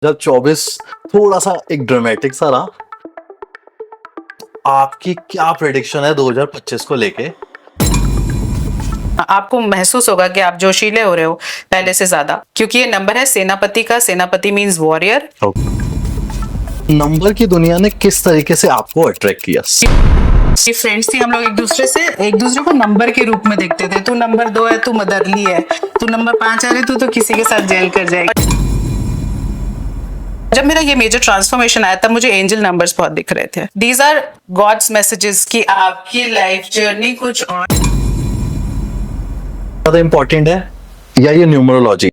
जब 24 थोड़ा सा एक ड्रामेटिक सा रहा। आपकी क्या प्रेडिक्शन है 2025 को लेके? आपको महसूस होगा कि आप जोशीले हो रहे हो पहले से ज्यादा, क्योंकि ये नंबर है सेनापति का। सेनापति मींस वॉरियर। नंबर की दुनिया ने किस तरीके से आपको अट्रैक्ट किया? फ्रेंड्स थी, हम लोग एक दूसरे को नंबर के रूप में देखते थे। तू नंबर 2 है, तू मदरली है। तू नंबर 5 आ रही, तू तो किसी के साथ जेल कर जाएगी। जब मेरा ये मेजर ट्रांसफॉर्मेशन आया तब मुझे एंजल नंबर्स बहुत दिख रहे थे। दीज आर गॉड्स मैसेजेस कि आपकी लाइफ जर्नी कुछ और ज्यादा इंपॉर्टेंट है या ये न्यूमरोलॉजी?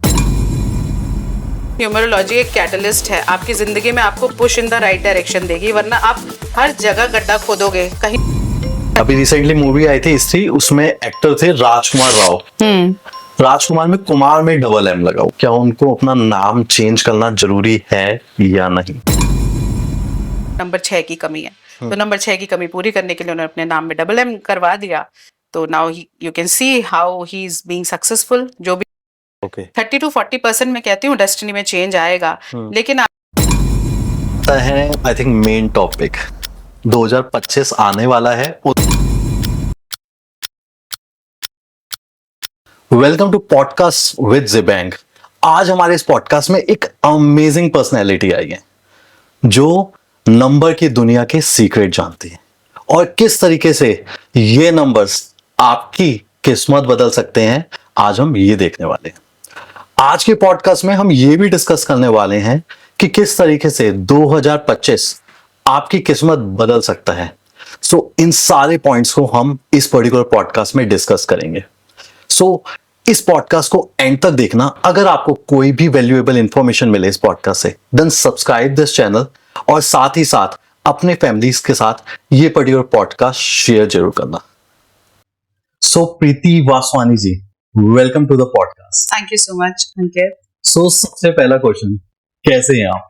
न्यूमरोलॉजी एक कैटलिस्ट है आपकी जिंदगी में, आपको push in the right direction देगी, वरना आप हर जगह गड्ढा खोदोगे कहीं। अभी रिसेंटली मूवी आई थी स्त्री, उसमें एक्टर थे राजकुमार राव। राजकुमार में कुमार में डबल एम लगाओ, क्या उनको अपना नाम चेंज करना जरूरी है या नहीं? नंबर 6 की कमी है, तो नंबर 6 की कमी पूरी करने के लिए उन्होंने अपने नाम में डबल एम करवा दिया। तो now you can see how he is being successful. जो भी 30 to 40% मैं कहती हूँ डेस्टिनी में चेंज आएगा। लेकिन है आई थिंक मेन टॉपिक 2025 आने वाला है। वेलकम टू पॉडकास्ट विद ज़िबैंग। आज हमारे इस पॉडकास्ट में एक अमेजिंग पर्सनैलिटी आई है जो नंबर की दुनिया के सीक्रेट जानती है और किस तरीके से ये नंबर्स आपकी किस्मत बदल सकते हैं। आज हम ये देखने वाले हैं। आज के पॉडकास्ट में हम ये भी डिस्कस करने वाले हैं कि किस तरीके से 2025 आपकी किस्मत बदल सकता है। सो इन सारे पॉइंट्स को हम इस पर्टिकुलर पॉडकास्ट में डिस्कस करेंगे। सो इस पॉडकास्ट को एंड तक देखना। अगर आपको कोई भी वैल्यूएबल इंफॉर्मेशन मिले इस पॉडकास्ट से, देन सब्सक्राइब दिस चैनल और साथ ही साथ अपने फैमिलीज के साथ ये पर्टिकुलर पॉडकास्ट शेयर जरूर करना। So Preeti Vaswani ji, welcome to the podcast. Thank you so much Ankit. So सबसे पहला क्वेश्चन, कैसे हैं आप?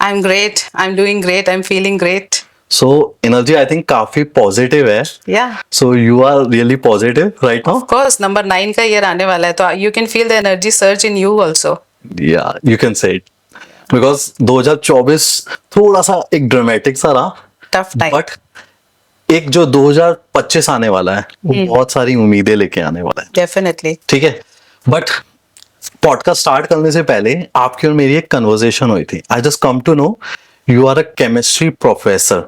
I am great, I am doing great, I am feeling great. So energy I think काफी पॉजिटिव है। Yeah. So you are really positive right now? Of course, number 9 का year आने वाला है, तो you can feel the energy surge in you also. या you can say it because 2024 थोड़ा सा एक ड्रामेटिक सा रहा, टफ टाइम। बट एक जो 2025 आने वाला है वो बहुत सारी उम्मीदें लेके आने वाला है। डेफिनेटली। ठीक है, बट पॉडकास्ट स्टार्ट करने से पहले आपकी और मेरी एक कन्वर्सेशन हुई थी। I just come to know you are a chemistry professor.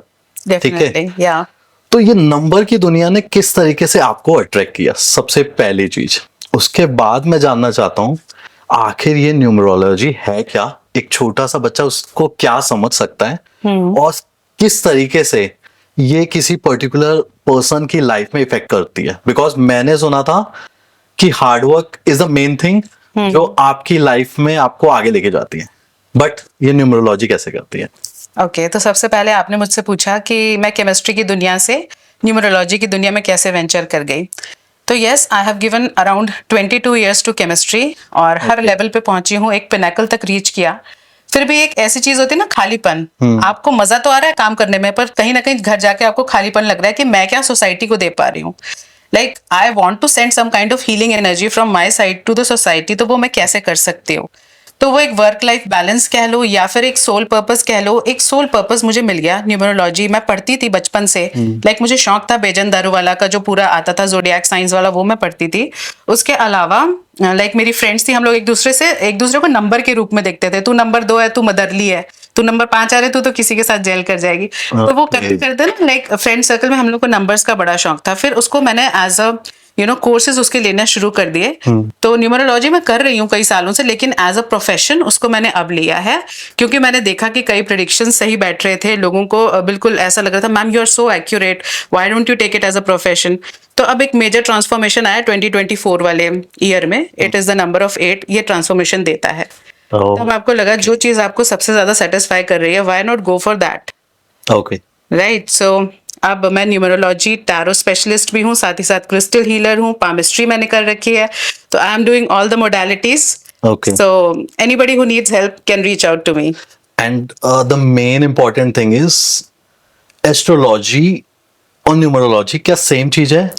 ठीक है, डेफिनेटली या। तो ये नंबर की दुनिया ने किस तरीके से आपको अट्रैक्ट किया, सबसे पहली चीज। उसके बाद मैं जानना चाहता हूँ आखिर ये न्यूमरोलॉजी है क्या, एक छोटा सा बच्चा उसको क्या समझ सकता है और किस तरीके से ये किसी पर्टिकुलर पर्सन की लाइफ में इफेक्ट करती है। बिकॉज मैंने सुना था कि hard work is the main thing जो आपकी लाइफ में आपको आगे लेके जाती है, बट ये न्यूमरोलॉजी कैसे करती है? ओके, तो सबसे पहले आपने मुझसे पूछा कि मैं केमिस्ट्री की दुनिया से न्यूमरोलॉजी की दुनिया में कैसे वेंचर कर गई। तो yes, I have given around 22 years to chemistry और हर लेवल पे पहुंची हूँ, एक पिनेकल तक रीच किया। फिर भी एक ऐसी चीज होती है ना, खालीपन। आपको मजा तो आ रहा है काम करने में, पर कहीं ना कहीं घर जाके आपको खालीपन लग रहा है कि मैं क्या सोसाइटी को दे पा रही हूँ। Like I want to send some kind of healing energy from my side to the society. तो वो मैं कैसे कर सकती हूँ? तो वो एक वर्क लाइफ बैलेंस कह लो या फिर एक सोल पर्पस कह लो। एक सोल पर्पस मुझे मिल गया न्यूमरोलॉजी। मैं पढ़ती थी बचपन से, लाइक मुझे शौक था बेजन दारूवाला का जो पूरा आता था जोडियाक साइंस वाला, वो मैं पढ़ती थी। उसके अलावा लाइक मेरी फ्रेंड्स थी, हम लोग एक दूसरे को नंबर के रूप में देखते थे। तू नंबर 2 है, तू मदरली है। तू नंबर 5 आ रहे, तू तो किसी के साथ जेल कर जाएगी। तो वो करते करते ना, लाइक फ्रेंड सर्कल में हम लोग को नंबर्स का बड़ा शौक था। फिर उसको मैंने एज अ कोर्सेज उसके लेना शुरू कर दिए। तो न्यूमरोलॉजी मैं कर रही हूँ कई सालों से, लेकिन एज अ प्रोफेशन उसको मैंने अब लिया है, क्योंकि मैंने देखा कि कई प्रेडिक्शन सही बैठ रहे थे। लोगों को बिल्कुल ऐसा लग रहा था, ma'am you are so accurate, why don't you take it as a profession. तो अब एक मेजर ट्रांसफॉर्मेशन आया 2024 वाले ईयर में। It is the number of 8, ये ट्रांसफॉर्मेशन देता है। तब आपको लगा जो चीज आपको सबसे ज्यादा सेटिस्फाई कर रही है, why not go for that. Okay, right. So अब मैं न्यूमरोलॉजी टैरो स्पेशलिस्ट भी हूँ, साथ ही साथ क्रिस्टल हीलर हूँ, पामिस्ट्री मैंने कर रखी है। तो आई am doing all the modalities. Okay. So anybody who needs help can reach out to me. And the main important thing is astrology और न्यूमरोलॉजी क्या सेम चीज है?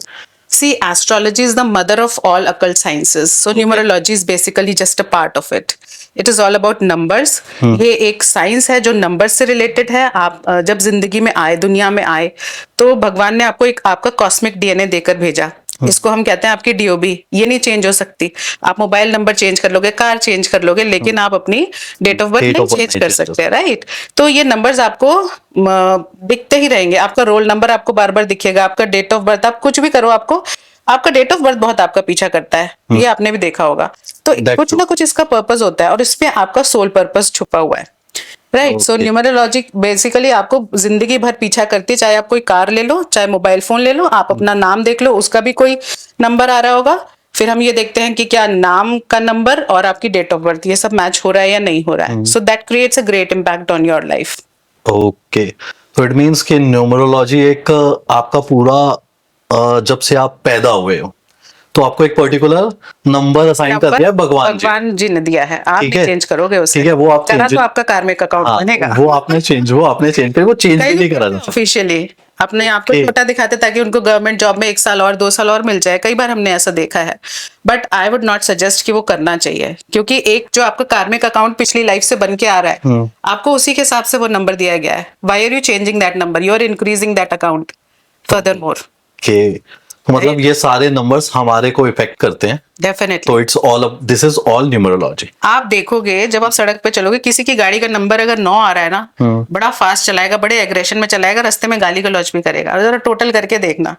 See, astrology is the mother of all occult sciences. So numerology is basically just a part of it. It is all about numbers. ये एक science है जो numbers से related है. आप जब जिंदगी में आए, दुनिया में आए, तो भगवान ने आपको एक आपका कॉस्मिक डीएनए देकर भेजा. इसको हम कहते हैं आपकी डीओबी. ये नहीं चेंज हो सकती. आप मोबाइल नंबर चेंज कर लोगे, कार चेंज कर लोगे, लेकिन आप अपनी डेट ऑफ बर्थ नहीं चेंज कर सकते, राइट? तो ये नंबर्स आपको दिखते ही रहेंगे. आपका रोल नंबर आपको बार बार दिखेगा. आपका डेट ऑफ बर्थ, आप कुछ भी करो, आपका डेट ऑफ बर्थ बहुत आपका पीछा करता है. ये आपने भी देखा होगा. तो कुछ ना कुछ इसका पर्पस होता है और इसमें आपका सोल पर्पस छुपा हुआ है, राइट? सो न्यूमरोलॉजी बेसिकली आपको जिंदगी भर पीछा करती है. चाहे आप कोई कार ले लो, चाहे मोबाइल फोन ले लो, आप अपना नाम देख लो, उसका भी कोई नंबर आ रहा होगा. फिर हम ये देखते हैं कि क्या नाम का नंबर और आपकी डेट ऑफ बर्थ ये सब मैच हो रहा है या नहीं हो रहा है. So that creates a great impact on your life. Okay, तो इट मीन्स कि न्यूमरोलॉजी एक आपका पूरा जब से आप पैदा हुए हो तो आपको एक पर्टिकुलर नंबर असाइन कर दिया है भगवान जी ने दिया है. आप चेंज करोगे उसे. ठीक है, वो आप तो आपका कार्मिक अकाउंट बनेगा. वो आपने चेंज कर, वो चेंज भी नहीं करा ऑफिशियली. अपने आप को छोटा दिखाते ताकि उनको गवर्नमेंट जॉब में 1 साल और 2 साल और मिल जाए. कई बार हमने ऐसा देखा है, but I would not suggest कि वो करना चाहिए, क्योंकि एक जो आपका कार्मिक अकाउंट पिछली लाइफ से बन के आ रहा है, आपको उसी के हिसाब से वो नंबर दिया गया है. Why are you changing that number? You are increasing that account further more. तो मतलब ये सारे नंबर्स हमारे को इफेक्ट करते हैं. डेफिनेटली. तो दिस इज ऑल न्यूमरोलॉजी. आप देखोगे जब आप सड़क पे चलोगे, किसी की गाड़ी का नंबर अगर 9 आ रहा है ना, बड़ा फास्ट चलाएगा, बड़े एग्रेशन में चलाएगा, रास्ते में गाली गलौज भी करेगा. और जरा टोटल करके देखना.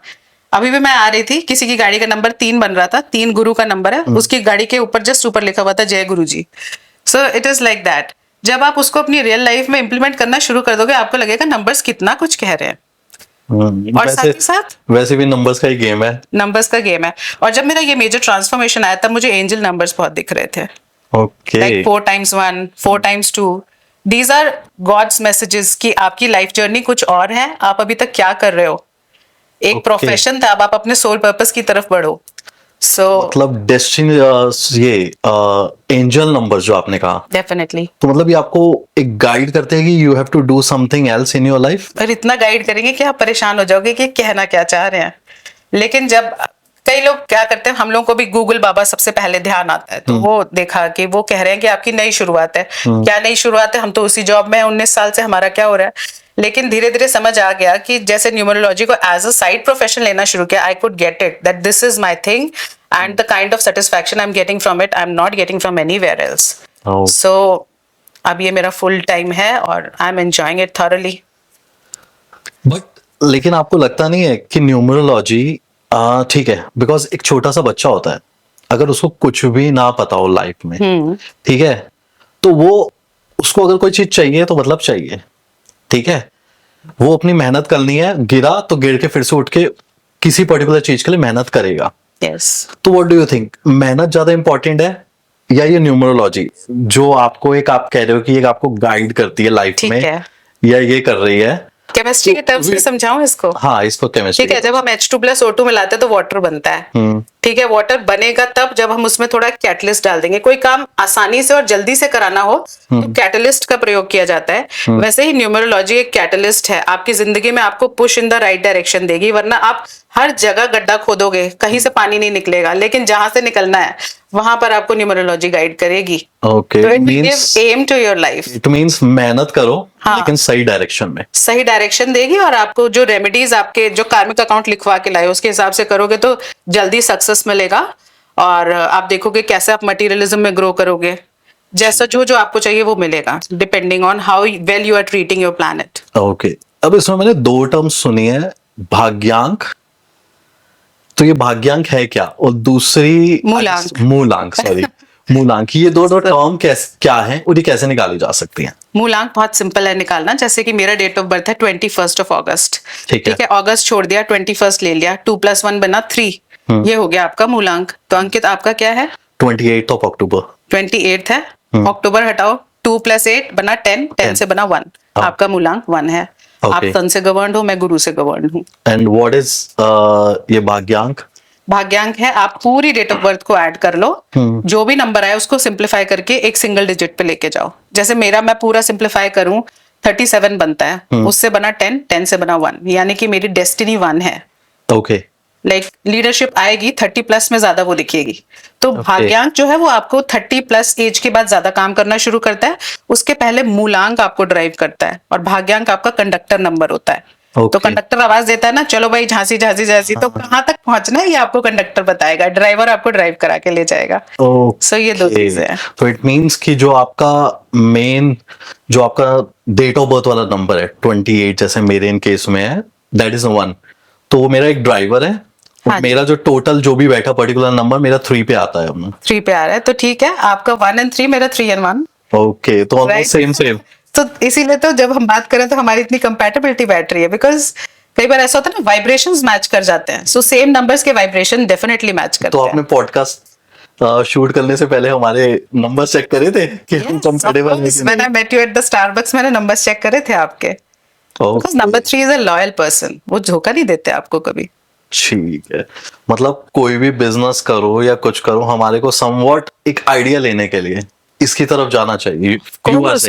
अभी भी मैं आ रही थी, किसी की गाड़ी का नंबर 3 बन रहा था. 3 गुरु का नंबर है. उसकी गाड़ी के ऊपर जस्ट ऊपर लिखा हुआ था जय गुरु जी. So it is like that. जब आप उसको अपनी रियल लाइफ में इंप्लीमेंट करना शुरू कर दोगे, आपको लगेगा नंबर्स कितना कुछ कह रहे हैं. और साथ ही साथ वैसे भी नंबर्स का ही गेम है. नंबर्स का गेम है. और जब मेरा ये मेजर ट्रांसफॉर्मेशन आया, तब मुझे एंजल नंबर्स बहुत दिख रहे थे. Okay. Like 4 times 1, 4 times 2. These are god's messages कि आपकी लाइफ जर्नी कुछ और है. आप अभी तक क्या कर रहे हो? एक प्रोफेशन था, अब आप अपने सोल पर्पस की तरफ बढ़ो. सो मतलब डेस्टिनी, ये एंजल नंबर जो आपने कहा, डेफिनेटली. तो मतलब ये आपको एक गाइड करते हैं कि you have to do something else in your life. पर इतना गाइड करेंगे कि आप परेशान हो जाओगे कि कहना क्या चाह रहे हैं. लेकिन जब कई लोग क्या करते हैं, हम लोगों को भी गूगल बाबा सबसे पहले ध्यान आता है, तो वो देखा कि वो कह रहे हैं कि आपकी नई शुरुआत है. क्या नई शुरुआत है? हम तो उसी जॉब में हैं 19 साल से, हमारा क्या हो रहा है? लेकिन धीरे धीरे समझ आ गया कि जैसे न्यूमरोलॉजी को एज अ साइड प्रोफेशन लेना शुरू किया, I could get it that this is my thing and the kind of satisfaction I am getting from it, I am not getting from anywhere else. So अब ये मेरा full time है और I am enjoying it thoroughly. But लेकिन आपको लगता नहीं है कि न्यूमरोलॉजी, ठीक है, बिकॉज एक छोटा सा बच्चा होता है, अगर उसको कुछ भी ना पता हो लाइफ में, ठीक है, तो वो उसको अगर कोई चीज चाहिए तो मतलब चाहिए, ठीक है, वो अपनी मेहनत करनी है, गिरा तो गिर के फिर से उठ के किसी पर्टिकुलर चीज के लिए मेहनत करेगा. यस. तो व्हाट डू यू थिंक, मेहनत ज्यादा इंपॉर्टेंट है या ये न्यूमरोलॉजी जो आपको एक, आप कह रहे हो कि एक आपको गाइड करती है लाइफ में, या ये कर रही है? केमिस्ट्री के टर्म्स में समझाऊं इसको? हाँ, इसको केमिस्ट्री. ठीक है. जब हम H2+O2 मिलाते हैं तो वाटर बनता है. ठीक है. वाटर बनेगा तब जब हम उसमें थोड़ा कैटलिस्ट डाल देंगे. कोई काम आसानी से और जल्दी से कराना हो तो कैटलिस्ट का प्रयोग किया जाता है. वैसे ही न्यूमरोलॉजी एक कैटलिस्ट है. आपकी जिंदगी में आपको push in the right direction देगी, वरना आप हर जगह गड्ढा खोदोगे, कहीं से पानी नहीं निकलेगा. लेकिन जहां से निकलना है वहां पर आपको न्यूमरोलॉजी गाइड करेगी. ओके. तो it gives aim to your life. It means मेहनत करो, लेकिन सही डायरेक्शन में. सही डायरेक्शन देगी और आपको जो रेमेडीज आपके जो कार्मिक अकाउंट लिखवा के लाए उसके हिसाब से करोगे तो जल्दी सक्सेस मिलेगा. और आप देखोगे कैसे आप मटेरियलिज्म में ग्रो करोगे. जैसा जो आपको चाहिए वो मिलेगा, depending on how well you are treating your planet. Okay. अब इसमें मैंने 2 टर्म्स सुनी है, भाग्यांक. तो ये भाग्यांक है क्या? और दूसरी मूलांक सॉरी मूलांक. ये दो टर्म क्या है और ये कैसे निकाली जा सकती हैं? मूलांक बहुत सिंपल है निकालना. जैसे कि मेरा डेट ऑफ बर्थ है 21st of August. ठीक है. अगस्त छोड़ दिया, 21st ले लिया, 2 + 1 बना 3. ये हो गया आपका मूलांक. तो अंकित आपका क्या है? 28th of October. 28th है. अक्टूबर हटाओ, 2 + 8 बना 10, 10 से बना 1. आपका मूलांक 1 है. आप सन से गवर्न हो, मैं गुरु से गवर्न हूँ. एंड व्हाट इज ये भाग्यांक? भाग्यांक है आप पूरी डेट ऑफ बर्थ को ऐड कर लो, जो भी नंबर आए उसको सिंप्लीफाई करके एक सिंगल डिजिट पे लेके जाओ. जैसे मेरा मैं पूरा सिंप्लीफाई करूं 37 बनता है, उससे बना 10, 10 से बना 1, यानी कि मेरी डेस्टिनी 1 है. ओके. लाइक लीडरशिप आएगी 30+ में ज्यादा वो दिखेगी। तो भाग्यांक जो है वो आपको 30+ एज के बाद ज्यादा काम करना शुरू करता है। उसके पहले मूलांक आपको ड्राइव करता है और भाग्यांक आपका कंडक्टर नंबर होता है। तो कंडक्टर आवाज देता है ना, चलो भाई झांसी झांसी झांसी, तो कहाँ तक पहुंचना है ये आपको कंडक्टर बताएगा, ड्राइवर आपको ड्राइव करा के ले जाएगा। सो ये दो चीजें हैं। तो इट मीन्स कि जो आपका डेट ऑफ बर्थ वाला नंबर है 28, जैसे मेरे इन केस में है, दैट इज 1, तो वो मेरा एक ड्राइवर है। हाँ, मेरा जो टोटल जो भी बैठा पर्टिकुलर नंबर मेरा 3 पे आता है अपना। 3 पे आ रहा है तो ठीक है, आपका 1 and 3, मेरा 3 and 1। ओके, तो ऑलमोस्ट सेम। तो इसीलिए तो जब हम बात करें तो हमारी इतनी कंपैटिबिलिटी बैठ रही है, बिकॉज कई बार ऐसा होता है ना, वाइब्रेशंस मैच कर जाते हैं। सो सेम नंबर्स के वाइब्रेशन डेफिनेटली मैच करते तो हैं। आपने पॉडकास्ट शूट करने से पहले हमारे नंबर चेक करे थे कि हम कंफर्टेबल हैं कि मैंने met you at the Starbucks, मैंने नंबर्स चेक करे थे आपके। Because number 3 is a loyal person, वो धोखा नहीं देते आपको कभी। ठीक है, मतलब कोई भी बिजनेस करो या कुछ करो, हमारे को समवॉट एक आइडिया लेने के लिए इसकी तरफ जाना चाहिए।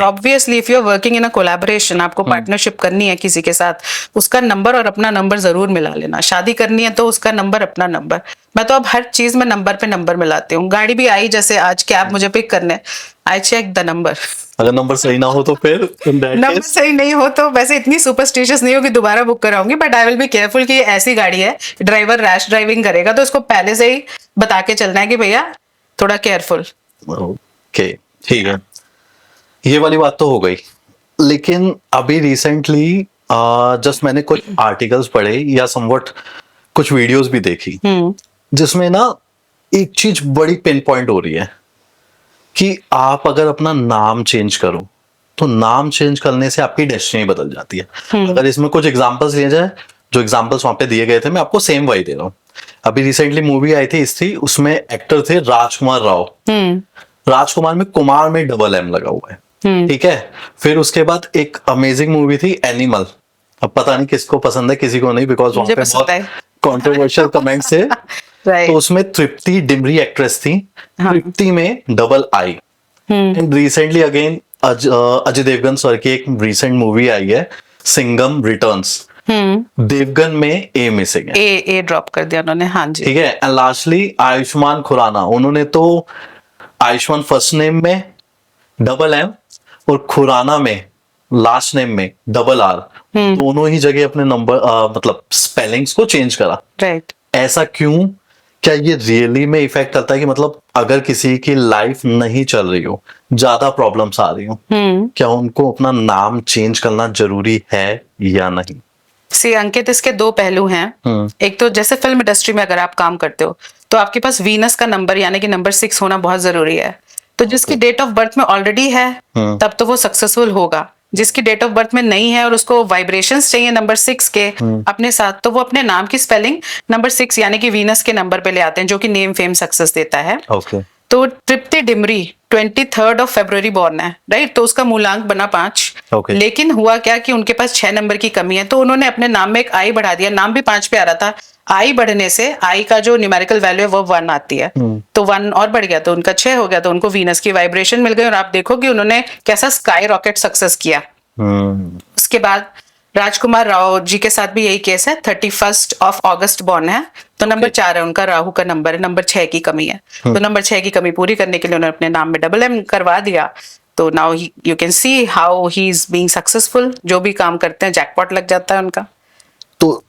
Obviously if you are working in a collaboration, आपको पार्टनरशिप करनी है किसी के साथ, उसका नंबर और अपना नंबर जरूर मिला लेना। शादी करनी है तो उसका नंबर अपना नंबर। मैं तो अब हर चीज में नंबर पे नंबर मिलाती हूँ। गाड़ी भी आई, जैसे आज कैब मुझे पिक करने, आई चेक द नंबर। अगर नंबर सही ना हो तो फिर नंबर सही नहीं हो तो, वैसे इतनी सुपरस्टिशियस नहीं हो कि दोबारा बुक कराऊंगी, but I will be careful कि ऐसी गाड़ी है, ड्राइवर रैश ड्राइविंग करेगा तो उसको पहले से ही बता के चलना है कि भैया थोड़ा केयरफुल। ओके, ठीक है, ये वाली बात तो हो गई। लेकिन अभी रिसेंटली जस्ट मैंने कुछ आर्टिकल्स पढ़े या समवट कुछ वीडियोस भी देखी, जिसमें ना एक चीज बड़ी पिन पॉइंट हो रही है कि आप अगर अपना नाम चेंज करो तो नाम चेंज करने से आपकी डेस्टिनी बदल जाती है। अगर इसमें कुछ एग्जांपल्स लिए जाए, जो एग्जांपल्स वहां पे दिए गए थे, मैं आपको सेम वही दे रहा हूँ। अभी रिसेंटली मूवी आई थी स्त्री, उसमें एक्टर थे राजकुमार राव। राजकुमार में कुमार में डबल एम लगा हुआ है, ठीक है। फिर उसके बाद एक अमेजिंग मूवी थी एनिमल। अब पता नहीं किसको पसंद है, किसी को नहीं, बिकॉज वहां पे बहुत कंट्रोवर्शियल कमेंट्स है। तो उसमें तृप्ति डिमरी एक्ट्रेस थी। तृप्ति में डबल आई। And recently again Ajay Devgan sir की एक रिसेंट मूवी आई है सिंघम रिटर्न्स। देवगन में ए मिसिंग है, ए ड्रॉप कर दिया उन्होंने। हाँ जी, ठीक है। एंड लास्टली आयुष्मान खुराना, उन्होंने तो आयुष्मान फर्स्ट नेम में डबल एम और खुराना में लास्ट नेम में डबल आर, दोनों ही जगह अपने नंबर मतलब स्पेलिंग्स को चेंज करा। राइट। ऐसा क्यों? क्या ये रियली में इफेक्ट करता है कि मतलब अगर किसी की लाइफ नहीं चल रही हो, ज्यादा प्रॉब्लम्स आ रही हो, क्या उनको अपना नाम चेंज करना जरूरी है या नहीं? सी अंकित, इसके दो पहलू हैं। एक तो जैसे फिल्म इंडस्ट्री में अगर आप काम करते हो तो आपके पास वीनस का नंबर यानी कि नंबर 6 होना बहुत जरूरी है। तो जिसकी डेट ऑफ बर्थ में ऑलरेडी है तब तो वो सक्सेसफुल होगा। जिसकी डेट ऑफ बर्थ में नहीं है और उसको वाइब्रेशंस चाहिए नंबर 6 के अपने साथ, तो वो अपने नाम की स्पेलिंग नंबर 6 यानी कि वीनस के नंबर पे ले आते हैं, जो कि नेम फेम सक्सेस देता है। तो तृप्ति डिमरी 23 फरवरी बॉर्न है, राइट। तो उसका मूलांक बना 5। लेकिन हुआ क्या कि उनके पास 6 नंबर की कमी है, तो उन्होंने अपने नाम में एक आई बढ़ा दिया। नाम भी 5 पे आ रहा था, आई बढ़ने से आई का जो न्यूमेरिकल वैल्यू है वो 1 आती है, तो 1 और बढ़ गया तो उनका 6 हो गया। तो उनको वीनस की वाइब्रेशन मिल गई और आप देखो कि उन्होंने कैसा स्काई रॉकेट सक्सेस किया। उसके बाद राजकुमार राव जी के साथ भी यही केस है। 31 अगस्त बॉर्न है, तो नंबर 4 है उनका, राहु का नंबर है। नंबर 6 की कमी है, तो नंबर 6 की कमी पूरी करने के लिए उन्होंने अपने नाम में डबल एम करवा दिया। तो now you can see how he is being successful. जो भी काम करते हैं जैकपॉट लग जाता है उनका। तो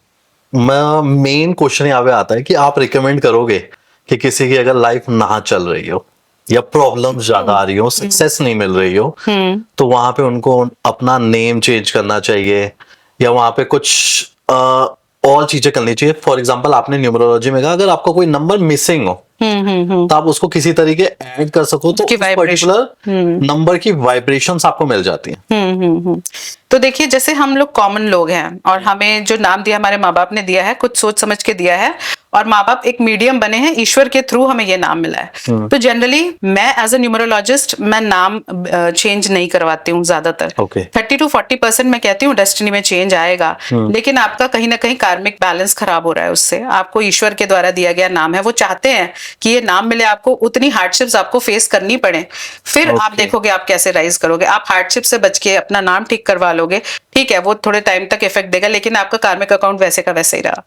मेन क्वेश्चन यहाँ पे आता है कि आप रिकमेंड करोगे कि किसी की अगर लाइफ ना चल रही हो या प्रॉब्लम ज्यादा आ रही हो, सक्सेस नहीं मिल रही हो, तो वहां पे उनको अपना नेम चेंज करना चाहिए या वहां पे कुछ और चीजें करनी चाहिए? फॉर एग्जांपल आपने न्यूमरोलॉजी में कहा अगर आपका कोई नंबर मिसिंग हो तो आप उसको किसी तरीके ऐड कर सको तो पर्टिकुलर नंबर की वाइब्रेशंस आपको मिल जाती हैं। तो देखिए, जैसे हम लोग कॉमन लोग हैं और हमें जो नाम दिया हमारे माँ बाप ने दिया है, कुछ सोच समझ के दिया है, और माँ बाप एक मीडियम बने हैं, ईश्वर के थ्रू हमें ये नाम मिला है। तो जनरली मैं एज अ न्यूमरोलॉजिस्ट मैं नाम चेंज नहीं करवाती हूँ ज्यादातर। 30 to 40% मैं कहती हूँ डेस्टिनी में चेंज आएगा, लेकिन आपका कहीं ना कहीं कार्मिक बैलेंस खराब हो रहा है उससे। आपको ईश्वर के द्वारा दिया गया नाम है, वो चाहते हैं कि ये नाम मिले आपको, उतनी हार्डशिप्स आपको फेस करनी पड़े, फिर आप देखोगे आप कैसे राइज करोगे। आप हार्डशिप से बच के अपना नाम ठीक करवा लोगे, ठीक है, वो थोड़े टाइम तक इफेक्ट देगा, लेकिन आपका कार्मिक अकाउंट वैसे का वैसे ही रहा।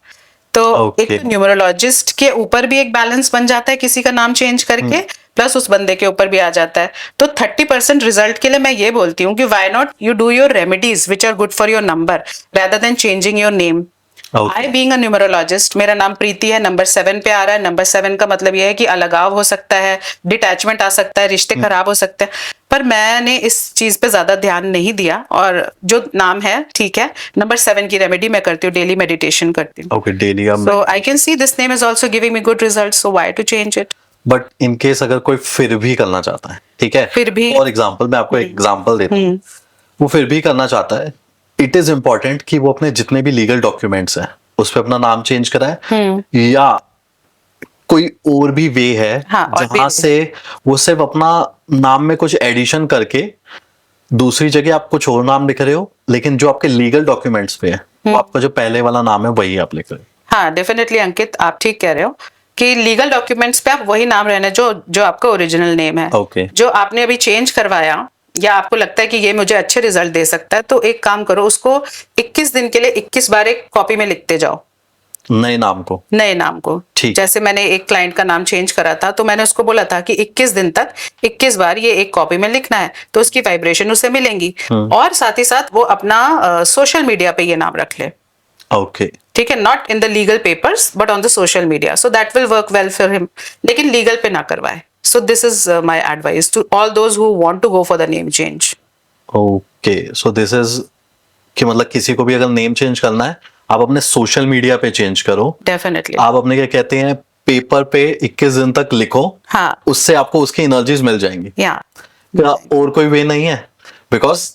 तो Okay. एक तो न्यूमरोलॉजिस्ट के ऊपर भी एक बैलेंस बन जाता है किसी का नाम चेंज करके, प्लस उस बंदे के ऊपर भी आ जाता है। तो 30% रिजल्ट के लिए मैं ये बोलती हूँ कि why not you do your remedies which are good for your number rather than changing your name. Okay. I being a numerologist, मेरा नाम प्रीति है, नंबर 7 पे आ रहा है। नंबर 7 का मतलब ये है कि अलगाव हो सकता है, डिटैचमेंट आ सकता है, रिश्ते खराब हो सकते हैं, पर मैंने इस चीज पे ज्यादा ध्यान नहीं दिया। और जो नाम है ठीक है, नंबर 7 की रेमेडी मैं करती हूँ, डेली मेडिटेशन करती हूँ। ओके, डेली आप so I can see this name is also giving me good result, so why to change it. But in case अगर कोई फिर भी करना चाहता है, ठीक है, फिर भी फॉर एग्जाम्पल मैं आपको एक एग्जाम्पल देता हूँ, वो फिर भी करना चाहता है, इट इज इम्पोर्टेंट कि वो अपने जितने भी लीगल डॉक्यूमेंट्स हैं उस पर अपना नाम चेंज कराए, या कोई और भी वे है हाँ, और जहां भी से वो सिर्फ अपना नाम में कुछ एडिशन करके दूसरी जगह आप कुछ और नाम लिख रहे हो, लेकिन जो आपके लीगल डॉक्यूमेंट्स पे है वो आपका जो पहले वाला नाम है वही आप लिख रहे हो। हाँ, डेफिनेटली अंकित, आप ठीक कह रहे हो कि लीगल डॉक्यूमेंट्स पे आप वही नाम रहना जो आपका ओरिजिनल नेम है। Okay. जो आपने अभी चेंज करवाया या आपको लगता है कि ये मुझे अच्छे रिजल्ट दे सकता है, तो एक काम करो, उसको 21 दिन के लिए 21 बार एक कॉपी में लिखते जाओ, नए नाम को। नए नाम को। ठीक। जैसे मैंने एक क्लाइंट का नाम चेंज करा था, तो मैंने उसको बोला था कि 21 दिन तक 21 बार ये एक कॉपी में लिखना है, तो उसकी वाइब्रेशन उसे मिलेंगी। और साथ ही साथ वो अपना सोशल मीडिया पे ये नाम रख ले। ओके, ठीक है, not in the legal papers but on the social media, so that will work well for him, लेकिन लीगल पे ना करवाए। So this is my advice to all those who want to go for the name change. Okay, so this is कि मतलब किसी को भी अगर नेम चेंज करना है आप अपने सोशल मीडिया पे चेंज करो, डेफिनेटली। आप अपने क्या कहते हैं पेपर पे 21 दिन तक लिखो, हाँ, उससे आपको उसकी एनर्जीज मिल जाएंगी। या क्या और कोई वे नहीं है? बिकॉज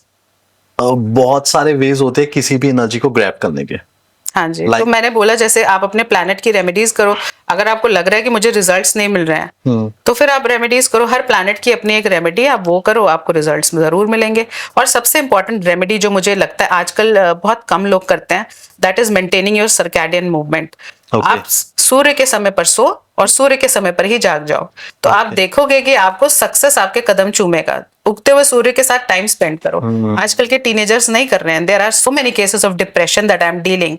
बहुत सारे वेज होते हैं किसी भी एनर्जी को ग्रैब करने के। हाँ जी, Like- तो मैंने बोला जैसे आप अपने प्लैनेट की रेमेडीज करो, अगर आपको लग रहा है कि मुझे रिजल्ट्स नहीं मिल रहे हैं तो फिर आप रेमेडीज करो, हर प्लैनेट की अपनी एक रेमेडी, आप वो करो, आपको रिजल्ट्स जरूर मिलेंगे। और सबसे इंपॉर्टेंट रेमेडी जो मुझे लगता है आजकल बहुत कम लोग करते हैं, that is maintaining your circadian movement. Okay. आप सूर्य के समय पर सो और सूर्य के समय पर ही जाग जाओ, तो आप देखोगे कि आपको सक्सेस आपके कदम चूमेगा। उगते हुए सूर्य के साथ टाइम स्पेंड करो। आजकल के टीनेजर्स नहीं कर रहे हैं, there are so many cases of depression that I am dealing,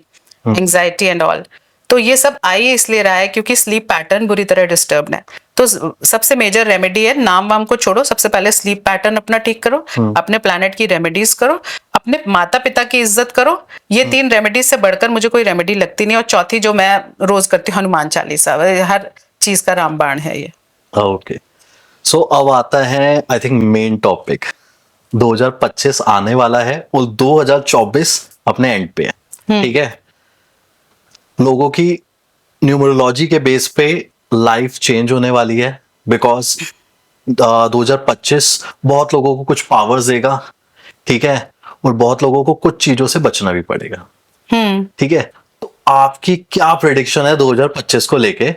anxiety and all. तो ये सब आई इसलिए रहा है क्योंकि स्लीप पैटर्न बुरी तरह डिस्टर्ब है। तो सबसे मेजर रेमेडी है, नाम वाम को छोड़ो, सबसे पहले स्लीप पैटर्न अपना ठीक करो, अपने प्लैनेट की रेमेडीज करो, अपने माता पिता की इज्जत करो। ये 3 रेमेडीज से बढ़कर मुझे कोई रेमेडी लगती नहीं। और चौथी जो मैं रोज करती हूँ, हनुमान चालीसा, हर चीज का रामबाण है ये। ओके, सो अब आता है आई थिंक मेन टॉपिक। 2025 आने वाला है और 2024 अपने एंड पे है, ठीक है। लोगों की न्यूमरोलॉजी के बेस पे लाइफ चेंज होने वाली है, बिकॉज 2025 बहुत लोगों को कुछ पावर्स देगा, ठीक है, और बहुत लोगों को कुछ चीजों से बचना भी पड़ेगा, ठीक है। तो आपकी क्या प्रेडिक्शन है 2025 को लेके?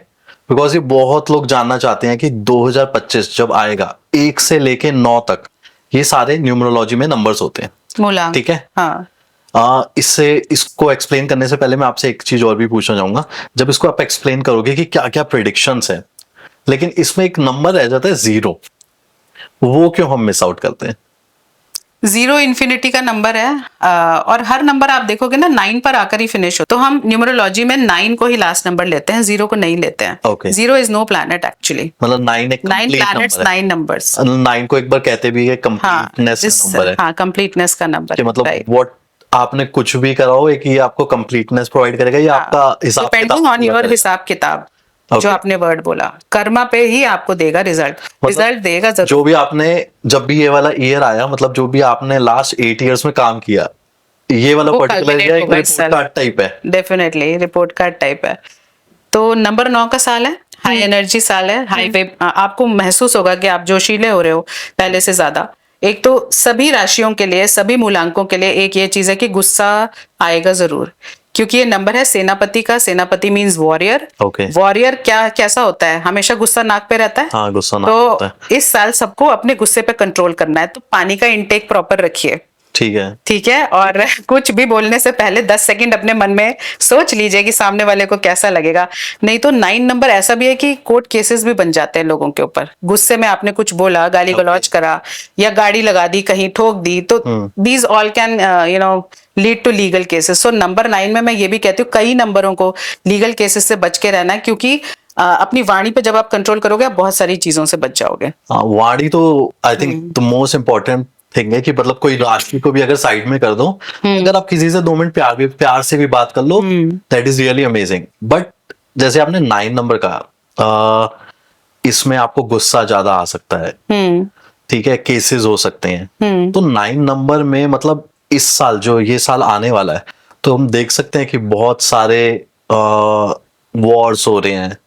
बिकॉज ये बहुत लोग जानना चाहते हैं कि 2025 जब आएगा 1 से लेके 9 तक, ये सारे न्यूमरोलॉजी में नंबर्स होते हैं, मूलांक, ठीक है। हाँ। इसको एक्सप्लेन करने से पहले मैं आपसे एक चीज और भी पूछना चाहूंगा। जब इसको आप एक्सप्लेन करोगे कि क्या क्या प्रेडिक्शंस है, लेकिन इसमें एक नंबर रह जाता है 0, वो क्यों हम मिस आउट करते हैं? 0 इन्फिनिटी का नंबर है, और हर नंबर आप देखोगे ना 9 पर आकर ही फिनिश हो, तो हम न्यूमरोलॉजी में 9 को ही लास्ट नंबर लेते हैं, 0 को नहीं लेते हैं। Okay. 0 is no planet actually. मतलब 9 एक 9 complete प्लैनेट्स, number है। 9 नंबर्स। 9 को एक बार कहते भी है कंप्लीटनेस का नंबर है, हाँ, कंप्लीटनेस का नंबर कि है, मतलब right. व्हाट आपने कुछ भी कराओ, एक ये आपको कंप्लीटनेस प्रोवाइड करेगा, ये आपका हिसाब डिपेंडिंग ऑन योर करेगा। हिसाब किताब, Okay. जो आपने वर्ड बोला, कर्मा पे ही आपको देगा रिजल्ट, रिजल्ट देगा जरूर। जो भी आपने, जब भी ये वाला ईयर आया, मतलब जो भी आपने लास्ट 8 इयर्स में काम किया, ये वाला वो पर्टिकुलर calculate एक होगा रिपोर्ट कार्ड टाइप है। डेफिनेटली रिपोर्ट कार्ड टाइप है। तो नंबर 9 का साल है, हाई एनर्जी साल है, हाई वेव, आपको महसूस होगा कि आप जोशीले हो रहे हो पहले से ज्यादा। एक तो सभी राशियों के लिए, सभी मूलांकों के लिए एक ये चीज है कि गुस्सा आएगा जरूर, क्योंकि ये नंबर है सेनापति का। सेनापति मींस वॉरियर। Okay. वॉरियर कैसा होता है? हमेशा गुस्सा नाक पे रहता है। हाँ, गुस्सा नाक होता तो इस साल सबको अपने गुस्से पे कंट्रोल करना है, तो पानी का इंटेक प्रॉपर रखिए, ठीक है। ठीक है, और कुछ भी बोलने से पहले 10 सेकंड अपने मन में सोच लीजिए कि सामने वाले को कैसा लगेगा। नहीं तो 9 नंबर ऐसा भी है कि कोर्ट केसेस भी बन जाते हैं लोगों के ऊपर। गुस्से में आपने कुछ बोला, गाली गलौज करा या गाड़ी लगा दी, कहीं ठोक दी, तो these all can lead to legal cases. So number 9 में मैं ये भी कहती हूँ कई नंबरों को लीगल केसेस से बच के रहना है, क्योंकि अपनी वाणी पे जब आप कंट्रोल करोगे आप बहुत सारी चीजों से बच जाओगे। वाणी तो I think the most important thing है कि मतलब कोई राशि को भी अगर साइड में कर दो, अगर आप किसी से 2 मिनट प्यार से भी बात कर लो, that is really amazing. But जैसे आपने 9 नंबर कहा, इसमें आपको गुस्सा ज्यादा आ सकता है, ठीक है, केसेस हो सकते हैं। तो 9 नंबर में मतलब इस साल, जो ये साल आने वाला है, तो हम देख सकते हैं कि बहुत सारे वॉर्स हो रहे हैं,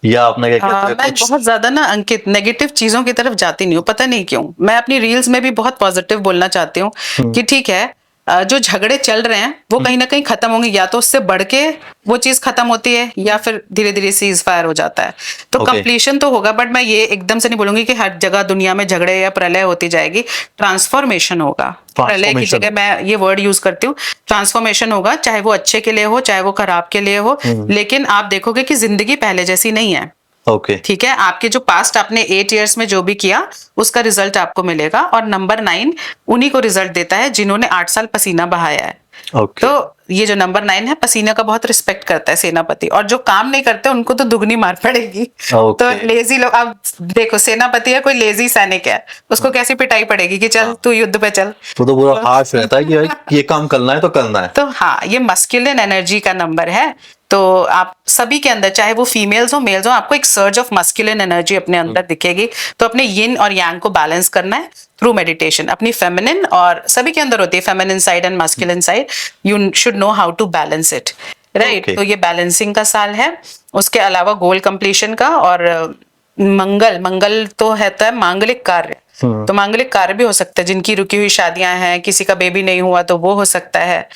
या अपना क्या कहते हैं, मैं कुछ बहुत ज्यादा ना अंकित नेगेटिव चीजों की तरफ जाती नहीं हूँ, पता नहीं क्यों। मैं अपनी रील्स में भी बहुत पॉजिटिव बोलना चाहती हूँ कि ठीक है, जो झगड़े चल रहे हैं वो कहीं ना कहीं खत्म होंगे, या तो उससे बढ़ के वो चीज खत्म होती है या फिर धीरे धीरे सीज फायर हो जाता है, तो कंप्लीशन तो होगा। बट मैं ये एकदम से नहीं बोलूंगी कि हर जगह दुनिया में झगड़े या प्रलय होती जाएगी। ट्रांसफॉर्मेशन होगा, प्रलय की जगह मैं ये वर्ड यूज करती हूँ, ट्रांसफॉर्मेशन होगा, चाहे वो अच्छे के लिए हो चाहे वो खराब के लिए हो। लेकिन आप देखोगे कि जिंदगी पहले जैसी नहीं है। ठीक है, आपके जो पास्ट आपने 8 इयर्स में जो भी किया उसका रिजल्ट आपको मिलेगा, और नंबर 9 उन्हीं को रिजल्ट देता है जिन्होंने 8 साल पसीना बहाया है। तो ये जो नंबर 9 है, पसीना का बहुत रिस्पेक्ट करता है सेनापति, और जो काम नहीं करते उनको तो दुगनी मार पड़ेगी। तो लेजी लोग, अब देखो सेनापति है, कोई लेजी सैनिक है, उसको कैसी पिटाई पड़ेगी कि चल तू युद्ध पे चल। तो पूरा हार्श रहता है कि भाई ये काम करना है तो करना है। तो हाँ, ये मस्कुलिन एनर्जी का नंबर है। तो आप सभी के अंदर, चाहे वो फीमेल्स हो मेल्स हो, आपको एक सर्ज ऑफ मस्कुलिन एनर्जी अपने अंदर दिखेगी। तो अपने यिन और यांग को बैलेंस करना है थ्रू मेडिटेशन। अपनी फेमिनिन, और सभी के अंदर होती है feminine side and masculine side, you should know how to balance it, right. तो ये बैलेंसिंग का साल है। उसके अलावा गोल कंप्लीशन का, और मंगल तो है मांगलिक कार्य, तो मांगलिक कार्य भी हो सकता है, जिनकी रुकी हुई शादियां हैं, किसी का बेबी नहीं हुआ तो वो हो सकता है।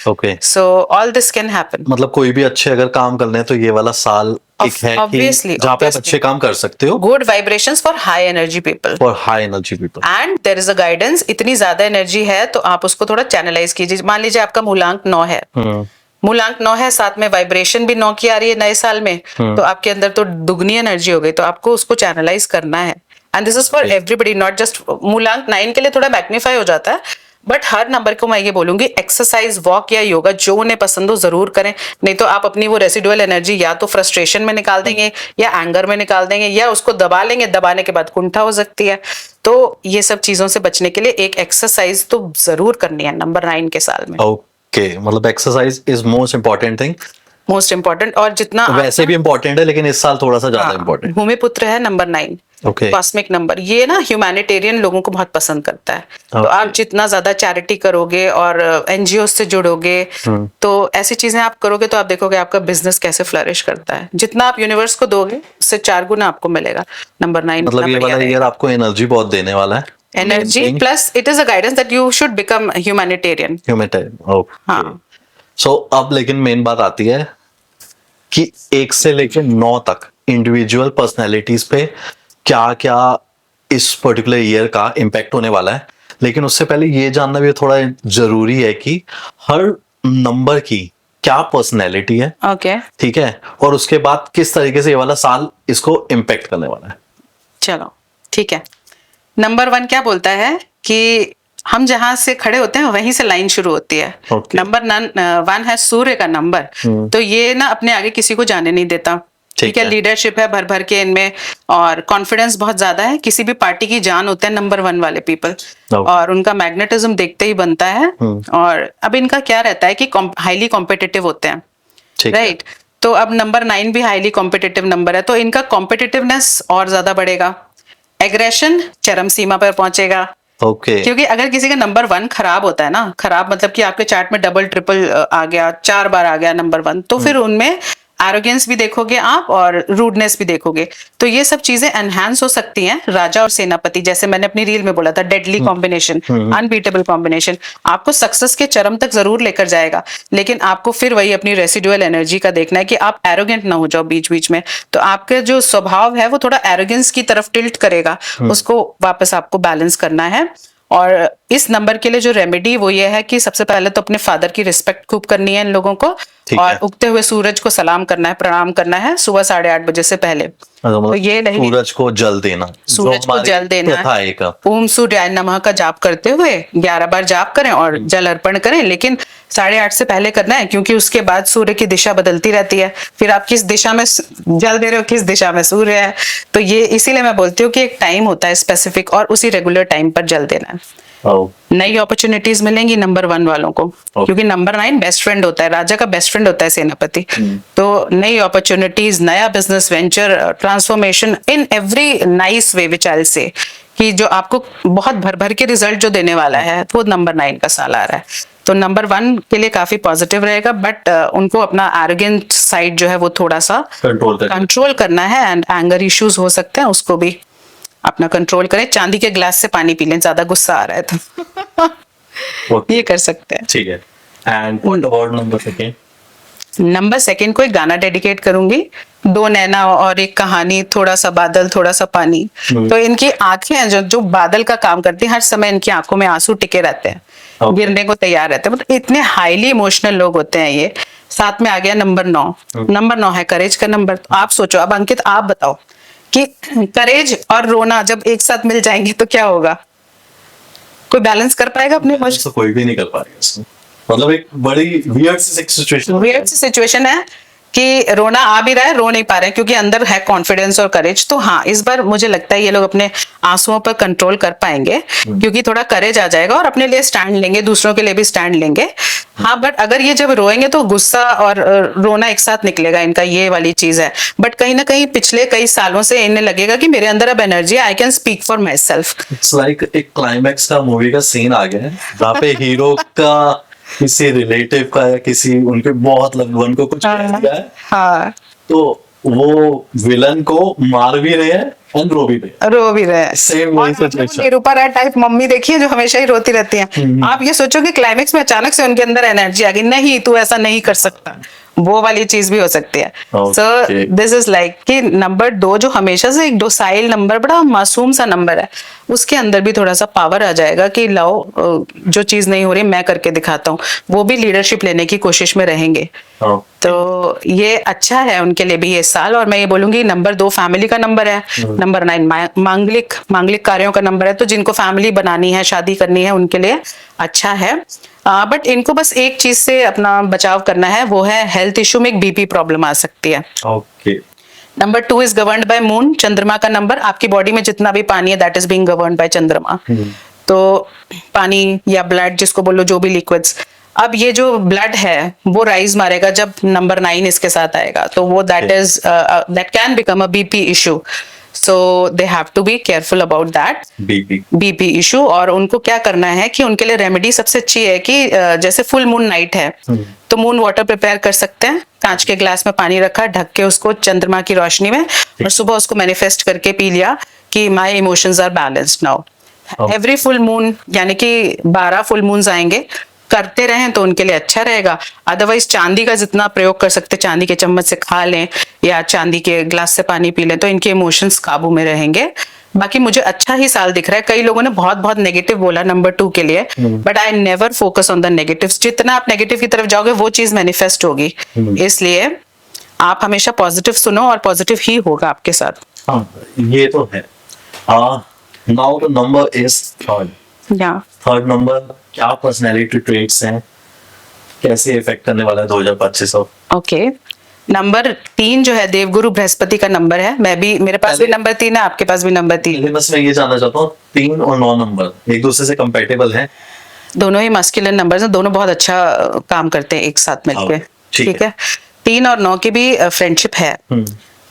So all this can happen. मतलब कोई भी अच्छे अगर काम करने हैं तो ये वाला साल एक है कि जहाँ पे आप अच्छे काम कर सकते हो। Good vibrations for high energy people, and there is a guidance. इतनी ज्यादा एनर्जी है तो आप उसको थोड़ा चैनलाइज कीजिए। मान लीजिए आपका मूलांक 9 है, मूलांक 9 है, साथ में वाइब्रेशन भी 9 की आ रही है नए साल में, तो आपके अंदर तो दुगनी एनर्जी हो गई। तो आपको उसको चैनलाइज करना है, and this is for everybody, not just मूलांक 9 के लिए थोड़ा मैग्नीफाई हो जाता है, बट हर नंबर को मैं ये बोलूंगी एक्सरसाइज, वॉक या योगा जो उन्हें पसंद हो जरूर करें। नहीं तो आप अपनी वो रेसिडुअल एनर्जी या तो फ्रस्ट्रेशन में निकाल देंगे, या एंगर में निकाल देंगे, या उसको दबा लेंगे, दबाने के बाद कुंठा हो सकती है। तो ये सब चीजों से बचने के लिए एक एक्सरसाइज तो जरूर करनी है नंबर 9 के साल में। मतलब exercise is most important thing, most important. और जितना वैसे भी इम्पोर्टेंट है, लेकिन इस साल थोड़ा सा ज्यादा इम्पोर्टेंट। भूमिपुत्र है नंबर 9, कॉस्मिक नंबर। ये ना ह्यूमैनिटेरियन लोगों को बहुत पसंद करता है। तो आप जितना ज्यादा चैरिटी करोगे और एनजीओ से जुड़ोगे, तो ऐसी चीजें आप करोगे, तो आप देखोगे आपका बिजनेस कैसे फ्लरिश करता है। जितना आप यूनिवर्स को दोगे उससे 4 गुना आपको मिलेगा। नंबर 9 मतलब ये वाला ईयर आपको एनर्जी बहुत देने वाला है। Energy plus it is a guidance that you should become humanitarian. हाँ। सो अब लेकिन मेन बात आती है कि 1 से लेकर 9 तक इंडिविजुअल पर्सनैलिटीज पे क्या क्या इस पर्टिकुलर ईयर का इम्पैक्ट होने वाला है। लेकिन उससे पहले ये जानना भी थोड़ा जरूरी है कि हर नंबर की क्या पर्सनैलिटी है, ठीक है, और उसके बाद किस तरीके से ये वाला साल इसको इम्पैक्ट करने वाला है। चलो ठीक है। नंबर 1 क्या बोलता है कि हम जहां से खड़े होते हैं वहीं से लाइन शुरू होती है। नंबर 1 है सूर्य का नंबर, तो ये ना अपने आगे किसी को जाने नहीं देता, ठीक है। लीडरशिप है भर भर के इनमें, और कॉन्फिडेंस बहुत ज्यादा है। किसी भी पार्टी की जान होते हैं नंबर 1 वाले पीपल, और उनका मैग्नेटिज्म देखते ही बनता है। और अब इनका क्या रहता है कि हाईली कॉम्पिटिटिव होते हैं, राइट। तो अब नंबर 9 भी हाईली कॉम्पिटिटिव नंबर है, तो इनका कॉम्पिटिटिवनेस और ज्यादा बढ़ेगा। एग्रेशन चरम सीमा पर पहुंचेगा, क्योंकि अगर किसी का नंबर 1 खराब होता है ना, खराब मतलब कि आपके चार्ट में डबल ट्रिपल आ गया, 4 बार आ गया नंबर 1, तो फिर उनमें एरोगेंस भी देखोगे आप और रूडनेस भी देखोगे। तो ये सब चीजें एनहांस हो सकती हैं। राजा और सेनापति, जैसे मैंने अपनी रील में बोला था, डेडली कॉम्बिनेशन, अनबीटेबल कॉम्बिनेशन, आपको सक्सेस के चरम तक जरूर लेकर जाएगा। लेकिन आपको फिर वही अपनी रेसिडुअल एनर्जी का देखना है कि आप एरोगेंट ना हो जाओ बीच बीच में। तो आपका जो स्वभाव है वो थोड़ा एरोगेंस की तरफ टिल्ट करेगा, उसको वापस आपको बैलेंस करना है। और इस नंबर के लिए जो रेमेडी वो ये है कि सबसे पहले तो अपने फादर की रिस्पेक्ट खूब करनी है इन लोगों को, ठीक और है। उगते हुए सूरज को सलाम करना है, प्रणाम करना है सुबह 8:30 बजे से पहले। तो ये नहीं, सूरज को जल देना, सूरज को जल देना प्रथा है एक। ओम सूर्याय नमः का जाप करते हुए 11 बार जाप करें और जल अर्पण करें, लेकिन 8:30 से पहले करना है, क्योंकि उसके बाद सूर्य की दिशा बदलती रहती है, फिर आप किस दिशा में जल दे रहे हो, किस दिशा में सूर्य है। तो ये इसीलिए मैं बोलती हूँ कि एक टाइम होता है स्पेसिफिक, और उसी रेगुलर टाइम पर जल देना है। नई अपॉर्चुनिटीज मिलेंगी नंबर 1 वालों को, क्योंकि नंबर 9 बेस्ट फ्रेंड होता है, राजा का बेस्ट फ्रेंड होता है सेनापति। तो नई अपॉर्चुनिटीज, नया business venture, transformation in every nice way which I say, कि जो आपको बहुत भर भर के रिजल्ट जो देने वाला है वो नंबर 9 का साल आ रहा है। तो नंबर 1 के लिए काफी पॉजिटिव रहेगा, बट उनको अपना एरोगेंट साइड जो है वो थोड़ा सा कंट्रोल करना है, एंड एंगर इश्यूज हो सकते हैं, उसको भी अपना कंट्रोल करें। चांदी के ग्लास से पानी पी लें, ज्यादा गुस्सा आ रहा है तो ये कर सकते हैं। ठीक है। And what about number 2? Number 2 को एक गाना डेडिकेट करूंगी, 2 नैना और एक कहानी, थोड़ा सा बादल थोड़ा सा पानी। तो इनकी आंखें हैं जो बादल का काम करती हैं, हर समय इनकी आंखों में आंसू टिके रहते हैं, गिरने को तैयार रहते हैं, मतलब इतने हाईली इमोशनल लोग होते हैं ये। साथ में आ गया नंबर 9। नंबर 9 है करेज का नंबर। तो आप सोचो, अब अंकित आप बताओ कि करेज और रोना जब एक साथ मिल जाएंगे तो क्या होगा? कोई बैलेंस कर पाएगा अपने इमोशन? तो कोई भी नहीं कर पाएगा इसमें। मतलब एक बड़ी वियर्ड सी सिचुएशन है कि रोना आ भी रहा है, रो नहीं पा रहे हैं, क्योंकि अंदर है कॉन्फिडेंस और करेज। तो हाँ, इस बार मुझे लगता है ये लोग अपने आंसुओं पर कंट्रोल कर पाएंगे, क्योंकि थोड़ा करेज आ जाएगा और अपने लिए स्टैंड लेंगे, दूसरों के लिए भी स्टैंड लेंगे। हाँ, बट अगर ये जब रोएंगे तो गुस्सा और रोना एक साथ निकलेगा इनका, ये वाली चीज है। बट कहीं ना कहीं पिछले कई सालों से इन्हें लगेगा कि मेरे अंदर अब energy, I can speak for my self. It's like एक क्लाइमैक्स का मूवी का सीन आ गया है, जहाँ पे हीरो का किसी रिलेटिव का या किसी उनके बहुत लव्ड वन को कुछ कह दिया है, हाँ, तो वो विलन को मार भी रहे हैं और रो भी रहे हैं। सेम वही सिचुएशन। निरूपा राय टाइप मम्मी देखिए, जो हमेशा ही रोती रहती हैं। आप ये सोचो कि क्लाइमेक्स में अचानक से उनके अंदर एनर्जी आ गई, नहीं तू ऐसा नहीं कर सकता, वो वाली चीज भी हो सकती है। सो दिस इज लाइक कि नंबर 2 जो हमेशा से एक डोसाइल नंबर, बड़ा मासूम सा नंबर है, उसके अंदर भी थोड़ा सा पावर आ जाएगा कि लाओ जो चीज नहीं हो रही मैं करके दिखाता हूँ। वो भी लीडरशिप लेने की कोशिश में रहेंगे। तो ये अच्छा है उनके लिए भी ये साल। और मैं ये बोलूंगी नंबर 2 फैमिली का नंबर है, नंबर 9 मांगलिक कार्यों का नंबर है। तो जिनको फैमिली बनानी है, शादी करनी है, उनके लिए अच्छा है। बट इनको बस एक चीज से अपना बचाव करना है, वो है हेल्थ इश्यू में एक बीपी प्रॉब्लम आ सकती है। Okay. Number 2 is governed bye moon, चंद्रमा का नंबर। आपकी बॉडी में जितना भी पानी है that is being governed bye चंद्रमा। तो पानी या ब्लड जिसको बोलो, जो भी लिक्विड्स, अब ये जो ब्लड है वो राइज मारेगा जब नंबर 9 इसके साथ आएगा, तो वो that can become a BP issue. So they have to be careful about that BP issue. और उनको क्या करना है कि उनके लिए रेमेडी सबसे अच्छी है कि जैसे फुल मून नाइट है तो मून वाटर प्रिपेयर कर सकते हैं, कांच के ग्लास में पानी रखा, ढक के उसको चंद्रमा की रोशनी में, और सुबह उसको मैनिफेस्ट करके पी लिया कि my emotions are balanced now. Every full moon, यानी कि 12 फुल मून्स आएंगे, करते रहें तो उनके लिए अच्छा रहेगा। अदरवाइज चांदी का जितना प्रयोग कर सकते, चांदी के चम्मच से खा लें या चांदी के ग्लास से पानी पी लें, तो इनके इमोशंस काबू में रहेंगे। बाकी मुझे अच्छा ही साल दिख रहा है। कई लोगों ने बहुत बहुत नेगेटिव बोला नंबर 2 के लिए, but I never focus on the negatives. जितना आप नेगेटिव की तरफ जाओगे वो चीज मैनिफेस्ट होगी, इसलिए आप हमेशा पॉजिटिव सुनो और पॉजिटिव ही होगा आपके साथ। हाँ, ये तो है। Now the number is 3rd। Third number, क्या पर्सनैलिटी ट्रेट्स हैं, कैसे इफेक्ट करने वाला है 2025? ओके, नंबर 3 जो है देवगुरु बृहस्पति का नंबर है। मैं भी, मेरे पास भी नंबर 3 है, आपके पास भी नंबर 3। बस मैं ये जानना चाहता हूँ, 3 और 9 नंबर एक दूसरे से कंपैटिबल हैं? दोनों ही मस्कुलिन नंबर्स हैं, दोनों बहुत अच्छा काम करते हैं एक साथ मिलके। ठीक है। 3 और 9 की भी फ्रेंडशिप है,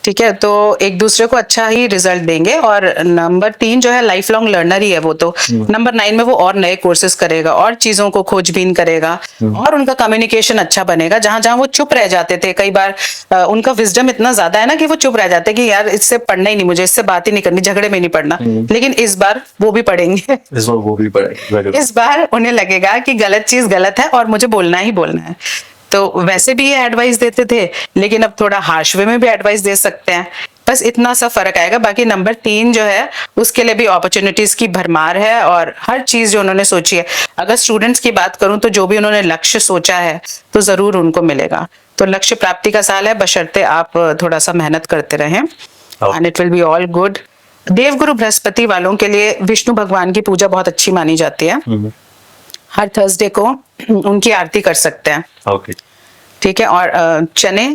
ठीक है, तो एक दूसरे को अच्छा ही रिजल्ट देंगे। और नंबर 3 जो है लाइफ लॉन्ग लर्नर ही है वो तो। नंबर 9 में वो और नए कोर्सेज करेगा और चीजों को खोजबीन करेगा, और उनका कम्युनिकेशन अच्छा बनेगा। जहां जहां वो चुप रह जाते थे कई बार, उनका विजडम इतना ज्यादा है ना कि वो चुप रह जाते कि यार इससे पढ़ना ही नहीं, मुझे इससे बात ही नहीं करनी, झगड़े में नहीं पढ़ना, लेकिन इस बार वो भी पढ़ेंगे। इस बार वो भी पढ़ेंगे। इस बार उन्हें लगेगा कि गलत चीज गलत है और मुझे बोलना ही बोलना है। तो वैसे भी ये एडवाइस देते थे, लेकिन अब थोड़ा हार्श वे में भी एडवाइस दे सकते हैं। बस इतना सा फर्क आएगा। बाकी नंबर 3 जो है उसके लिए भी अपॉर्चुनिटीज की भरमार है, और हर चीज जो उन्होंने सोची है, अगर स्टूडेंट्स की बात करूं तो जो भी उन्होंने लक्ष्य सोचा है तो जरूर उनको मिलेगा। तो लक्ष्य प्राप्ति का साल है, बशर्ते आप थोड़ा सा मेहनत करते रहें, and it will be all good. देवगुरु बृहस्पति वालों के लिए विष्णु भगवान की पूजा बहुत अच्छी मानी जाती है। हर थर्सडे को उनकी आरती कर सकते हैं। ओके, ठीक है। और चने,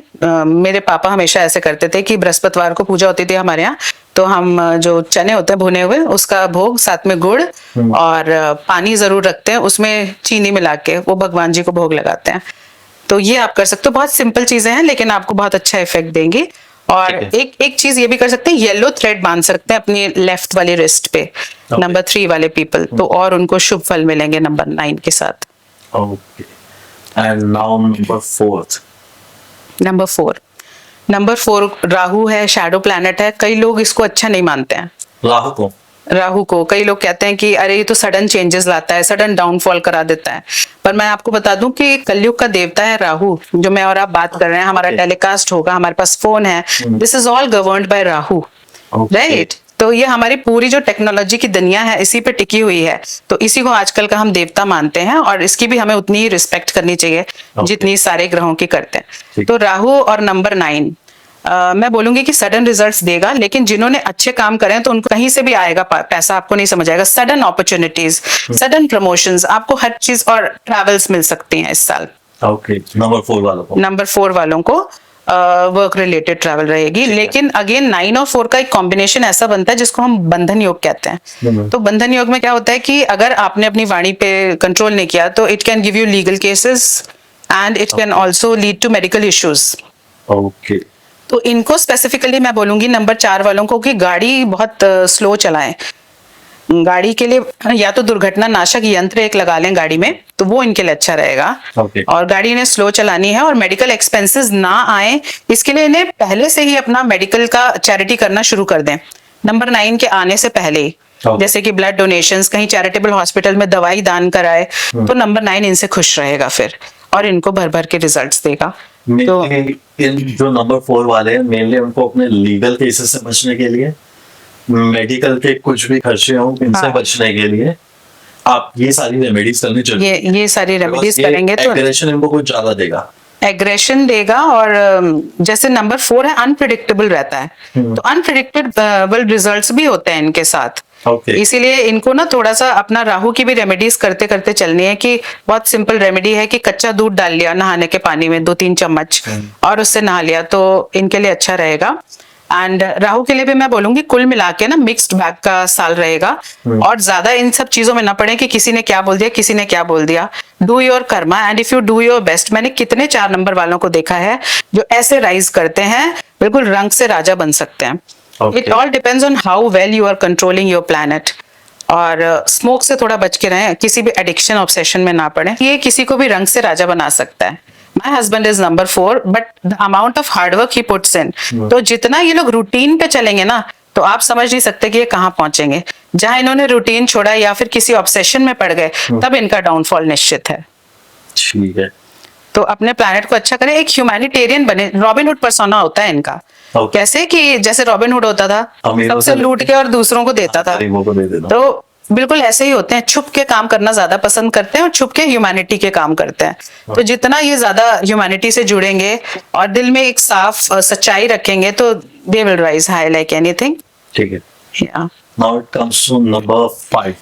मेरे पापा हमेशा ऐसे करते थे कि बृहस्पतिवार को पूजा होती थी हमारे यहाँ, तो हम जो चने होते हैं भुने हुए, उसका भोग साथ में गुड़ और पानी जरूर रखते हैं, उसमें चीनी मिला के वो भगवान जी को भोग लगाते हैं। तो ये आप कर सकते हो। बहुत सिंपल चीजें हैं लेकिन आपको बहुत अच्छा इफेक्ट देंगी। और एक चीज ये भी कर सकते हैं, येलो थ्रेड बांध सकते हैं अपनी लेफ्ट वाली रिस्ट पे, नंबर 3 वाले पीपल, तो और उनको शुभ फल मिलेंगे नंबर 9 के साथ। Okay, and now number 4। Number 4 Rahu है, शैडो प्लैनेट है। कई लोग इसको अच्छा नहीं मानते हैं। राहु को कई लोग कहते हैं कि अरे ये तो सडन चेंजेस लाता है, सडन डाउनफॉल करा देता है। पर मैं आपको बता दूं कि कलयुग का देवता है राहु, जो मैं और आप बात कर रहे हैं, हमारा टेलीकास्ट होगा, हमारे पास फोन है, this is all governed bye Rahu, right. तो ये हमारी पूरी जो टेक्नोलॉजी की दुनिया है इसी पे टिकी हुई है, तो इसी को आजकल का हम देवता मानते हैं, और इसकी भी हमें उतनी ही रिस्पेक्ट करनी चाहिए जितनी सारे ग्रहों की करते हैं। तो राहु और नंबर 9 मैं बोलूंगी कि सडन रिजल्ट्स देगा, लेकिन जिन्होंने अच्छे काम करे हैं तो उनको कहीं से भी आएगा पैसा, आपको नहीं समझ आएगा। सडन अपॉर्चुनिटीज, सडन प्रमोशंस, आपको हर चीज, और ट्रैवल्स मिल सकती हैं इस साल। ओके, नंबर 4 वालों को वर्क रिलेटेड ट्रैवल रहेगी। लेकिन अगेन 9 और 4 का एक कॉम्बिनेशन ऐसा बनता है जिसको हम बंधन योग कहते हैं। तो बंधन योग में क्या होता है कि अगर आपने अपनी वाणी पे कंट्रोल नहीं किया तो it can give you legal cases, and it can also lead to medical issues. Okay, तो इनको स्पेसिफिकली मैं बोलूंगी नंबर 4 वालों को कि गाड़ी बहुत स्लो चलाएं। गाड़ी के लिए या तो दुर्घटना नाशक यंत्र एक लगा लें गाड़ी में, तो वो इनके लिए अच्छा रहेगा। और गाड़ी इन्हें स्लो चलानी है, और मेडिकल एक्सपेंसेस ना आए इसके लिए इन्हें पहले से ही अपना मेडिकल का चैरिटी करना शुरू कर दें, नंबर 9 के आने से पहले ही। जैसे कि ब्लड डोनेशंस, कहीं चैरिटेबल हॉस्पिटल में दवाई दान कराए, तो नंबर 9 इनसे खुश रहेगा फिर, और इनको भर भर के रिजल्ट्स देगा। तो इन जो नंबर 4 वाले हैं, मेनली उनको अपने लीगल केसेस से बचने के लिए, मेडिकल के कुछ भी खर्चे हों इनसे बचने के लिए आप ये सारी रेमेडीज करनी चाहिए। ये सारी रेमेडीज करेंगे तो एग्रेशन इनको कुछ ज्यादा देगा, एग्रेशन देगा। और जैसे नंबर 4 है, अनप्रिडिक्टेबल रहता है, तो अनप्रिडिक्टेबल रिजल्ट्स भी होते हैं इनके साथ। इसीलिए इनको ना थोड़ा सा अपना राहु की भी रेमेडीज करते करते चलनी है। कि बहुत सिंपल रेमेडी है कि कच्चा दूध डाल लिया नहाने के पानी में 2-3 चम्मच, और उससे नहा लिया, तो इनके लिए अच्छा रहेगा। एंड राहु के लिए भी मैं बोलूंगी कुल मिला के ना मिक्स्ड बैग का साल रहेगा, और ज्यादा इन सब चीजों में ना पड़े कि किसी ने क्या बोल दिया, किसी ने क्या बोल दिया। Do your Karma and if you do your best. मैंने कितने 4 नंबर वालों को देखा है जो ऐसे राइज करते हैं, बिल्कुल रंग से राजा बन सकते हैं। It all depends on how well you are controlling your planet. और स्मोक से थोड़ा बच के रहें, किसी भी एडिक्शन ऑब्सेशन में ना पड़े, ये किसी को भी रंग से राजा बना सकता है। My husband is number 4, but the amount of hard work he puts in, तो जितना ये लोग रूटीन पे चलेंगे ना, तो आप समझ नहीं सकते कि ये कहाँ पहुंचेंगे। जहां इन्होंने रूटीन छोड़ा या फिर किसी ऑब्सेशन में पड़ गए, तब इनका डाउनफॉल निश्चित है। ठीक है, तो अपने प्लैनेट को अच्छा करें, एक ह्यूमैनिटेरियन बने। रॉबिन हुड पर्सोना होता है इनका। कैसे कि जैसे रॉबिन हुड होता था, सबसे लूट के और दूसरों को देता था, तो बिल्कुल ऐसे ही होते हैं। छुप के काम करना ज्यादा पसंद करते हैं, और छुप के ह्यूमैनिटी के काम करते हैं। तो जितना ये ज्यादा ह्यूमैनिटी से जुड़ेंगे और दिल में एक साफ सच्चाई रखेंगे, तो they will rise high like anything. ठीक है, या now it comes to number 5।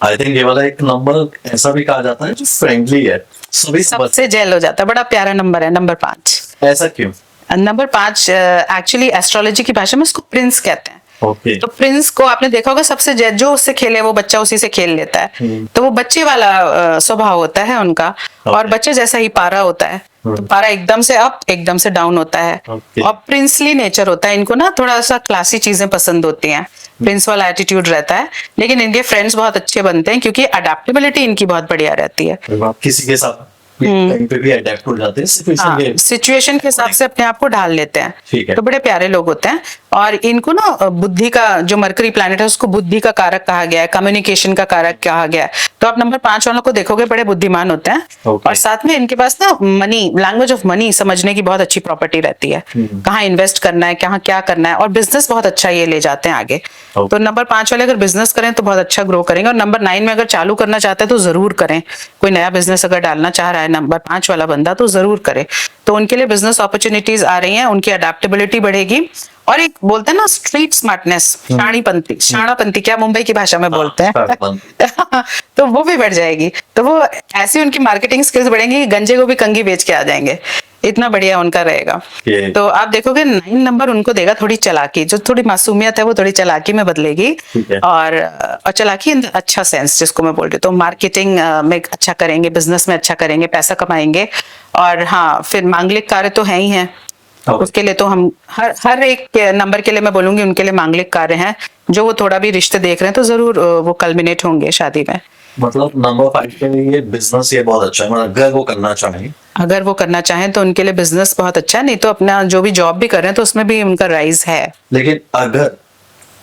I think ये वाला एक नंबर ऐसा भी कहा जाता है जो फ्रेंडली है, सभी सबसे जेल हो जाता है। बड़ा प्यारा नंबर है नंबर 5। ऐसा क्यों? नंबर 5 एक्चुअली एस्ट्रोलॉजी की भाषा में उसको प्रिंस कहते हैं। तो प्रिंस को आपने देखा होगा, सबसे जो उससे खेले वो बच्चा उसी से खेल लेता है, तो वो बच्चे वाला स्वभाव होता है उनका। और बच्चे जैसा ही पारा होता है, तो पारा एकदम से अप एकदम से डाउन होता है। और प्रिंसली नेचर होता है इनको ना, थोड़ा सा क्लासी चीजें पसंद होती हैं, प्रिंस वाला एटीट्यूड रहता है। लेकिन इनके फ्रेंड्स बहुत अच्छे बनते हैं क्योंकि अडेप्टेबिलिटी इनकी बहुत बढ़िया रहती है। किसी के साथ कहीं पे भी अडेप्ट हो जाते हैं, सिचुएशन के हिसाब से अपने आप को ढाल लेते हैं। ठीक है। तो बड़े प्यारे लोग होते हैं। और इनको ना बुद्धि का, जो मरकरी प्लैनेट है उसको बुद्धि का कारक कहा गया है, कम्युनिकेशन का कारक कहा गया है। तो आप नंबर 5 वालों को देखोगे बड़े बुद्धिमान होते हैं। Okay. और साथ में इनके पास ना मनी, लैंग्वेज ऑफ मनी समझने की बहुत अच्छी प्रॉपर्टी रहती है। कहाँ इन्वेस्ट करना है, कहाँ क्या करना है, और बिजनेस बहुत अच्छा ये ले जाते हैं आगे। Okay. तो नंबर 5 वाले अगर बिजनेस करें तो बहुत अच्छा ग्रो करेंगे। और नंबर 9 में अगर चालू करना चाहते हैं तो जरूर करें। कोई नया बिजनेस अगर डालना चाह रहा है नंबर 5 वाला बंदा तो जरूर करे। तो उनके लिए बिजनेस अपॉर्चुनिटीज आ रही हैं, उनकी अडेप्टेबिलिटी बढ़ेगी। और एक बोलते हैं ना स्ट्रीट स्मार्टनेस, शाणापंती क्या मुंबई की भाषा में बोलते हैं तो वो भी बढ़ जाएगी। तो वो ऐसी उनकी मार्केटिंग स्किल्स बढ़ेंगी कि गंजे को भी कंगी बेच के आ जाएंगे। इतना बढ़िया उनका रहेगा। तो आप देखोगे 9 नंबर उनको देगा थोड़ी चालाकी, जो थोड़ी मासूमियत है वो थोड़ी चालाकी में बदलेगी। और चालाकी इन अच्छा सेंस जिसको मैं बोल रही हूँ, तो मार्केटिंग में अच्छा करेंगे, बिजनेस में अच्छा करेंगे, पैसा कमाएंगे। और हाँ, फिर मांगलिक कार्य तो है ही है। उसके लिए तो हम हर एक नंबर के लिए मैं बोलूंगी उनके लिए मांगलिक कार्य हैं, जो वो थोड़ा भी रिश्ते देख रहे हैं तो जरूर वो कल्मिनेट होंगे शादी में। मतलब नंबर 5 के लिए बिजनेस ये बहुत अच्छा है, मतलब अगर वो करना चाहें तो उनके लिए बिजनेस बहुत अच्छा है। नहीं तो अपना जो भी जॉब भी कर रहे हैं तो उसमें भी उनका राइज है। लेकिन अगर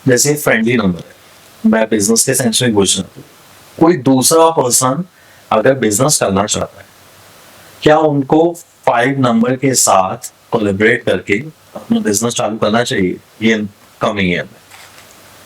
जैसे फ्रेंडली नंबर है, मैं बिजनेस के सेंस में पूछ रहा हूँ, कोई दूसरा पर्सन अगर बिजनेस करना चाहता है, क्या उनको 5 नंबर के साथ कोलैबोरेट करके अपना बिजनेस चालू करना चाहिए ये कमिंग ईयर में?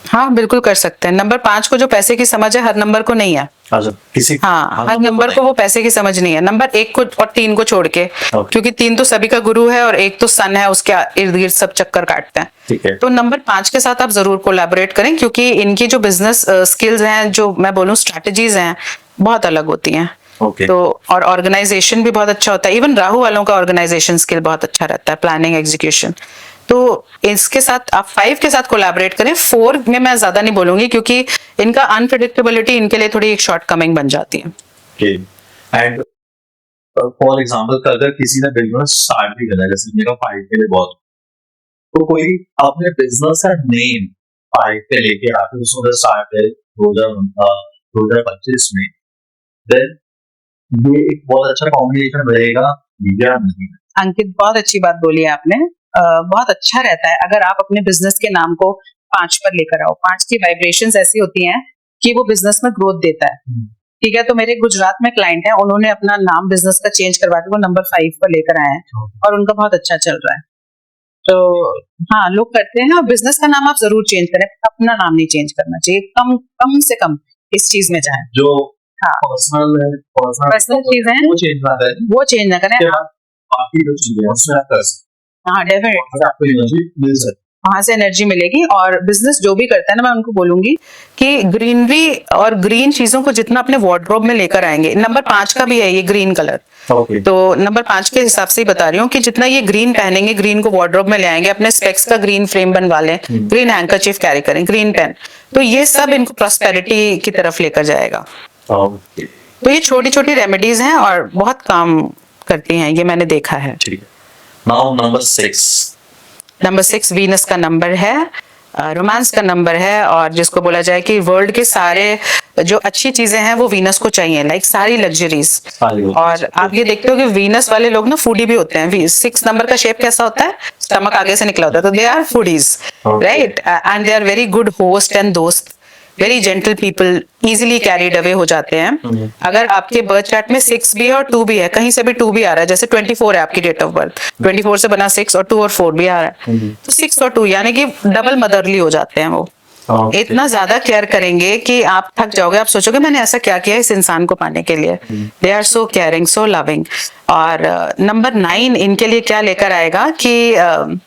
हाँ बिल्कुल कर सकते हैं। नंबर 5 को जो पैसे की समझ है हर नंबर को नहीं है। अच्छा, हर नंबर को वो पैसे की समझ नहीं है। नंबर 1 को और 3 को छोड़ के, क्योंकि 3 तो सभी का गुरु है और 1 तो सन है, उसके इर्द गिर्द सब चक्कर काटते हैं। ठीक है। तो नंबर 5 के साथ आप जरूर कोलैबोरेट करें, क्योंकि इनकी जो बिजनेस स्किल्स हैं, जो मैं बोलूँ स्ट्रैटेजीज हैं, बहुत अलग होती हैं। तो और ऑर्गेनाइजेशन भी बहुत अच्छा होता है। इवन राहु वालों का ऑर्गेनाइजेशन स्किल बहुत अच्छा रहता है, प्लानिंग, एग्जीक्यूशन। तो इसके साथ आप 5 के साथ कोलैबोरेट करें। 4 में मैं ज्यादा नहीं बोलूंगी, क्योंकि इनका अनप्रेडिक्टेबिलिटी इनके लिए थोड़ी एक शॉर्ट कमिंग बन जाती है। एंड फॉर एग्जांपल अगर किसी ने बिजनेस स्टार्ट भी करना है, जैसे मेरा 5 के लिए बहुत, तो कोई अपने बिजनेस का नेम 5 पे लेके आके उसको स्टार्ट करे 2025 में, देन ये एक बहुत अच्छा कॉम्बिनेशन रहेगा या नहीं? अंकित, बहुत अच्छी बात बोली है आपने। बहुत अच्छा रहता है अगर आप अपने बिजनेस के नाम को 5 पर लेकर आओ। 5 की वाइब्रेशंस ऐसी होती हैं कि वो बिजनेस में ग्रोथ देता है। ठीक है, तो मेरे गुजरात में क्लाइंट है, उन्होंने अपना नाम बिजनेस का चेंज करवा के वो नंबर 5 पर लेकर आए हैं और उनका बहुत अच्छा चल रहा है। तो हाँ, लोग करते हैं। और बिजनेस का नाम आप जरूर चेंज करें, अपना नाम नहीं चेंज करना चाहिए। कम से कम इस चीज में जाए जो पर्सनल चीजें हैं वो चेंज ना करें। बाकी जो चीजें उसमें आप कर सकते हैं। हाँ डेफिनेटली आपको एनर्जी मिल सकती है, वहां से एनर्जी मिलेगी। और बिजनेस जो भी करता है ना, मैं उनको बोलूंगी कि ग्रीनरी और ग्रीन चीजों को जितना अपने वार्डरोब में लेकर आएंगे। नंबर 5 का भी है ये ग्रीन कलर। तो नंबर 5 के हिसाब से ही बता रही हूँ कि जितना ये ग्रीन पहनेंगे, ग्रीन को वार्डरोब में ले आएंगे, अपने स्पेक्स का ग्रीन फ्रेम बनवा लें, ग्रीन हैंकरचीफ कैरी करें, ग्रीन पेन, तो ये सब इनको प्रॉस्पेरिटी की तरफ लेकर जाएगा। तो ये छोटी छोटी रेमेडीज हैं और बहुत काम करती हैं, ये मैंने देखा है। नाउ नंबर 6 वीनस का नंबर है, रोमांस का नंबर है। और जिसको बोला जाए कि वर्ल्ड के सारे जो अच्छी चीजें हैं वो वीनस को चाहिए, लाइक सारी लग्जरीज। और आप ये देखते हो कि वीनस वाले लोग ना फूडी भी होते हैं। 6 नंबर का शेप कैसा होता है, स्टमक आगे से निकला होता है, तो they are foodies, right? And they are very good host and दोस्त, very gentle people, easily carried away हो जाते हैं। अगर आपके बर्थ चार्ट में 6 भी है और 2 भी है, कहीं से भी 2 भी आ रहा है, जैसे 24 है आपकी डेट ऑफ बर्थ, 24 से बना 6 और 2 और 4 भी आ रहा है, तो 6 और 2 यानी कि डबल मदरली हो जाते हैं वो। इतना ज्यादा केयर करेंगे कि आप थक जाओगे, आप सोचोगे मैंने ऐसा क्या किया इस इंसान को पाने के लिए। They are so caring, so loving. और नंबर 9 इनके लिए क्या लेकर आएगा कि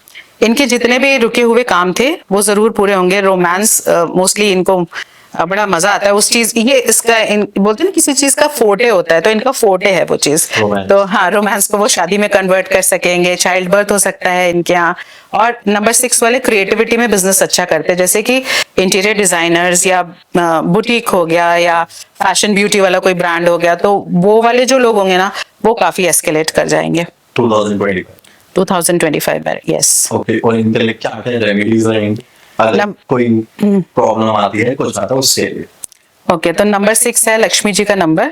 इनके जितने भी रुके हुए काम थे वो जरूर पूरे होंगे। रोमांस मोस्टली इनको बड़ा मजा आता है उस चीज, ये इसका बोलते हैं ना किसी चीज का फोटे होता है, तो इनका फोटे है वो चीज। तो हाँ, रोमांस को वो शादी में कन्वर्ट कर सकेंगे, चाइल्ड बर्थ हो सकता है इनके यहाँ। और नंबर 6 वाले क्रिएटिविटी में बिजनेस अच्छा करते हैं, जैसे कि इंटीरियर डिजाइनर्स या बुटीक हो गया या फैशन ब्यूटी वाला कोई ब्रांड हो गया, तो वो वाले जो लोग होंगे ना वो काफी एस्केलेट कर जाएंगे 2025 में। यस। ओके, और इनके लिए क्या क्या रेमेडीज रहेंगी अगर कोई प्रॉब्लम आती है, कुछ आता है उससे? ओके तो नंबर 6 है लक्ष्मी जी का नंबर,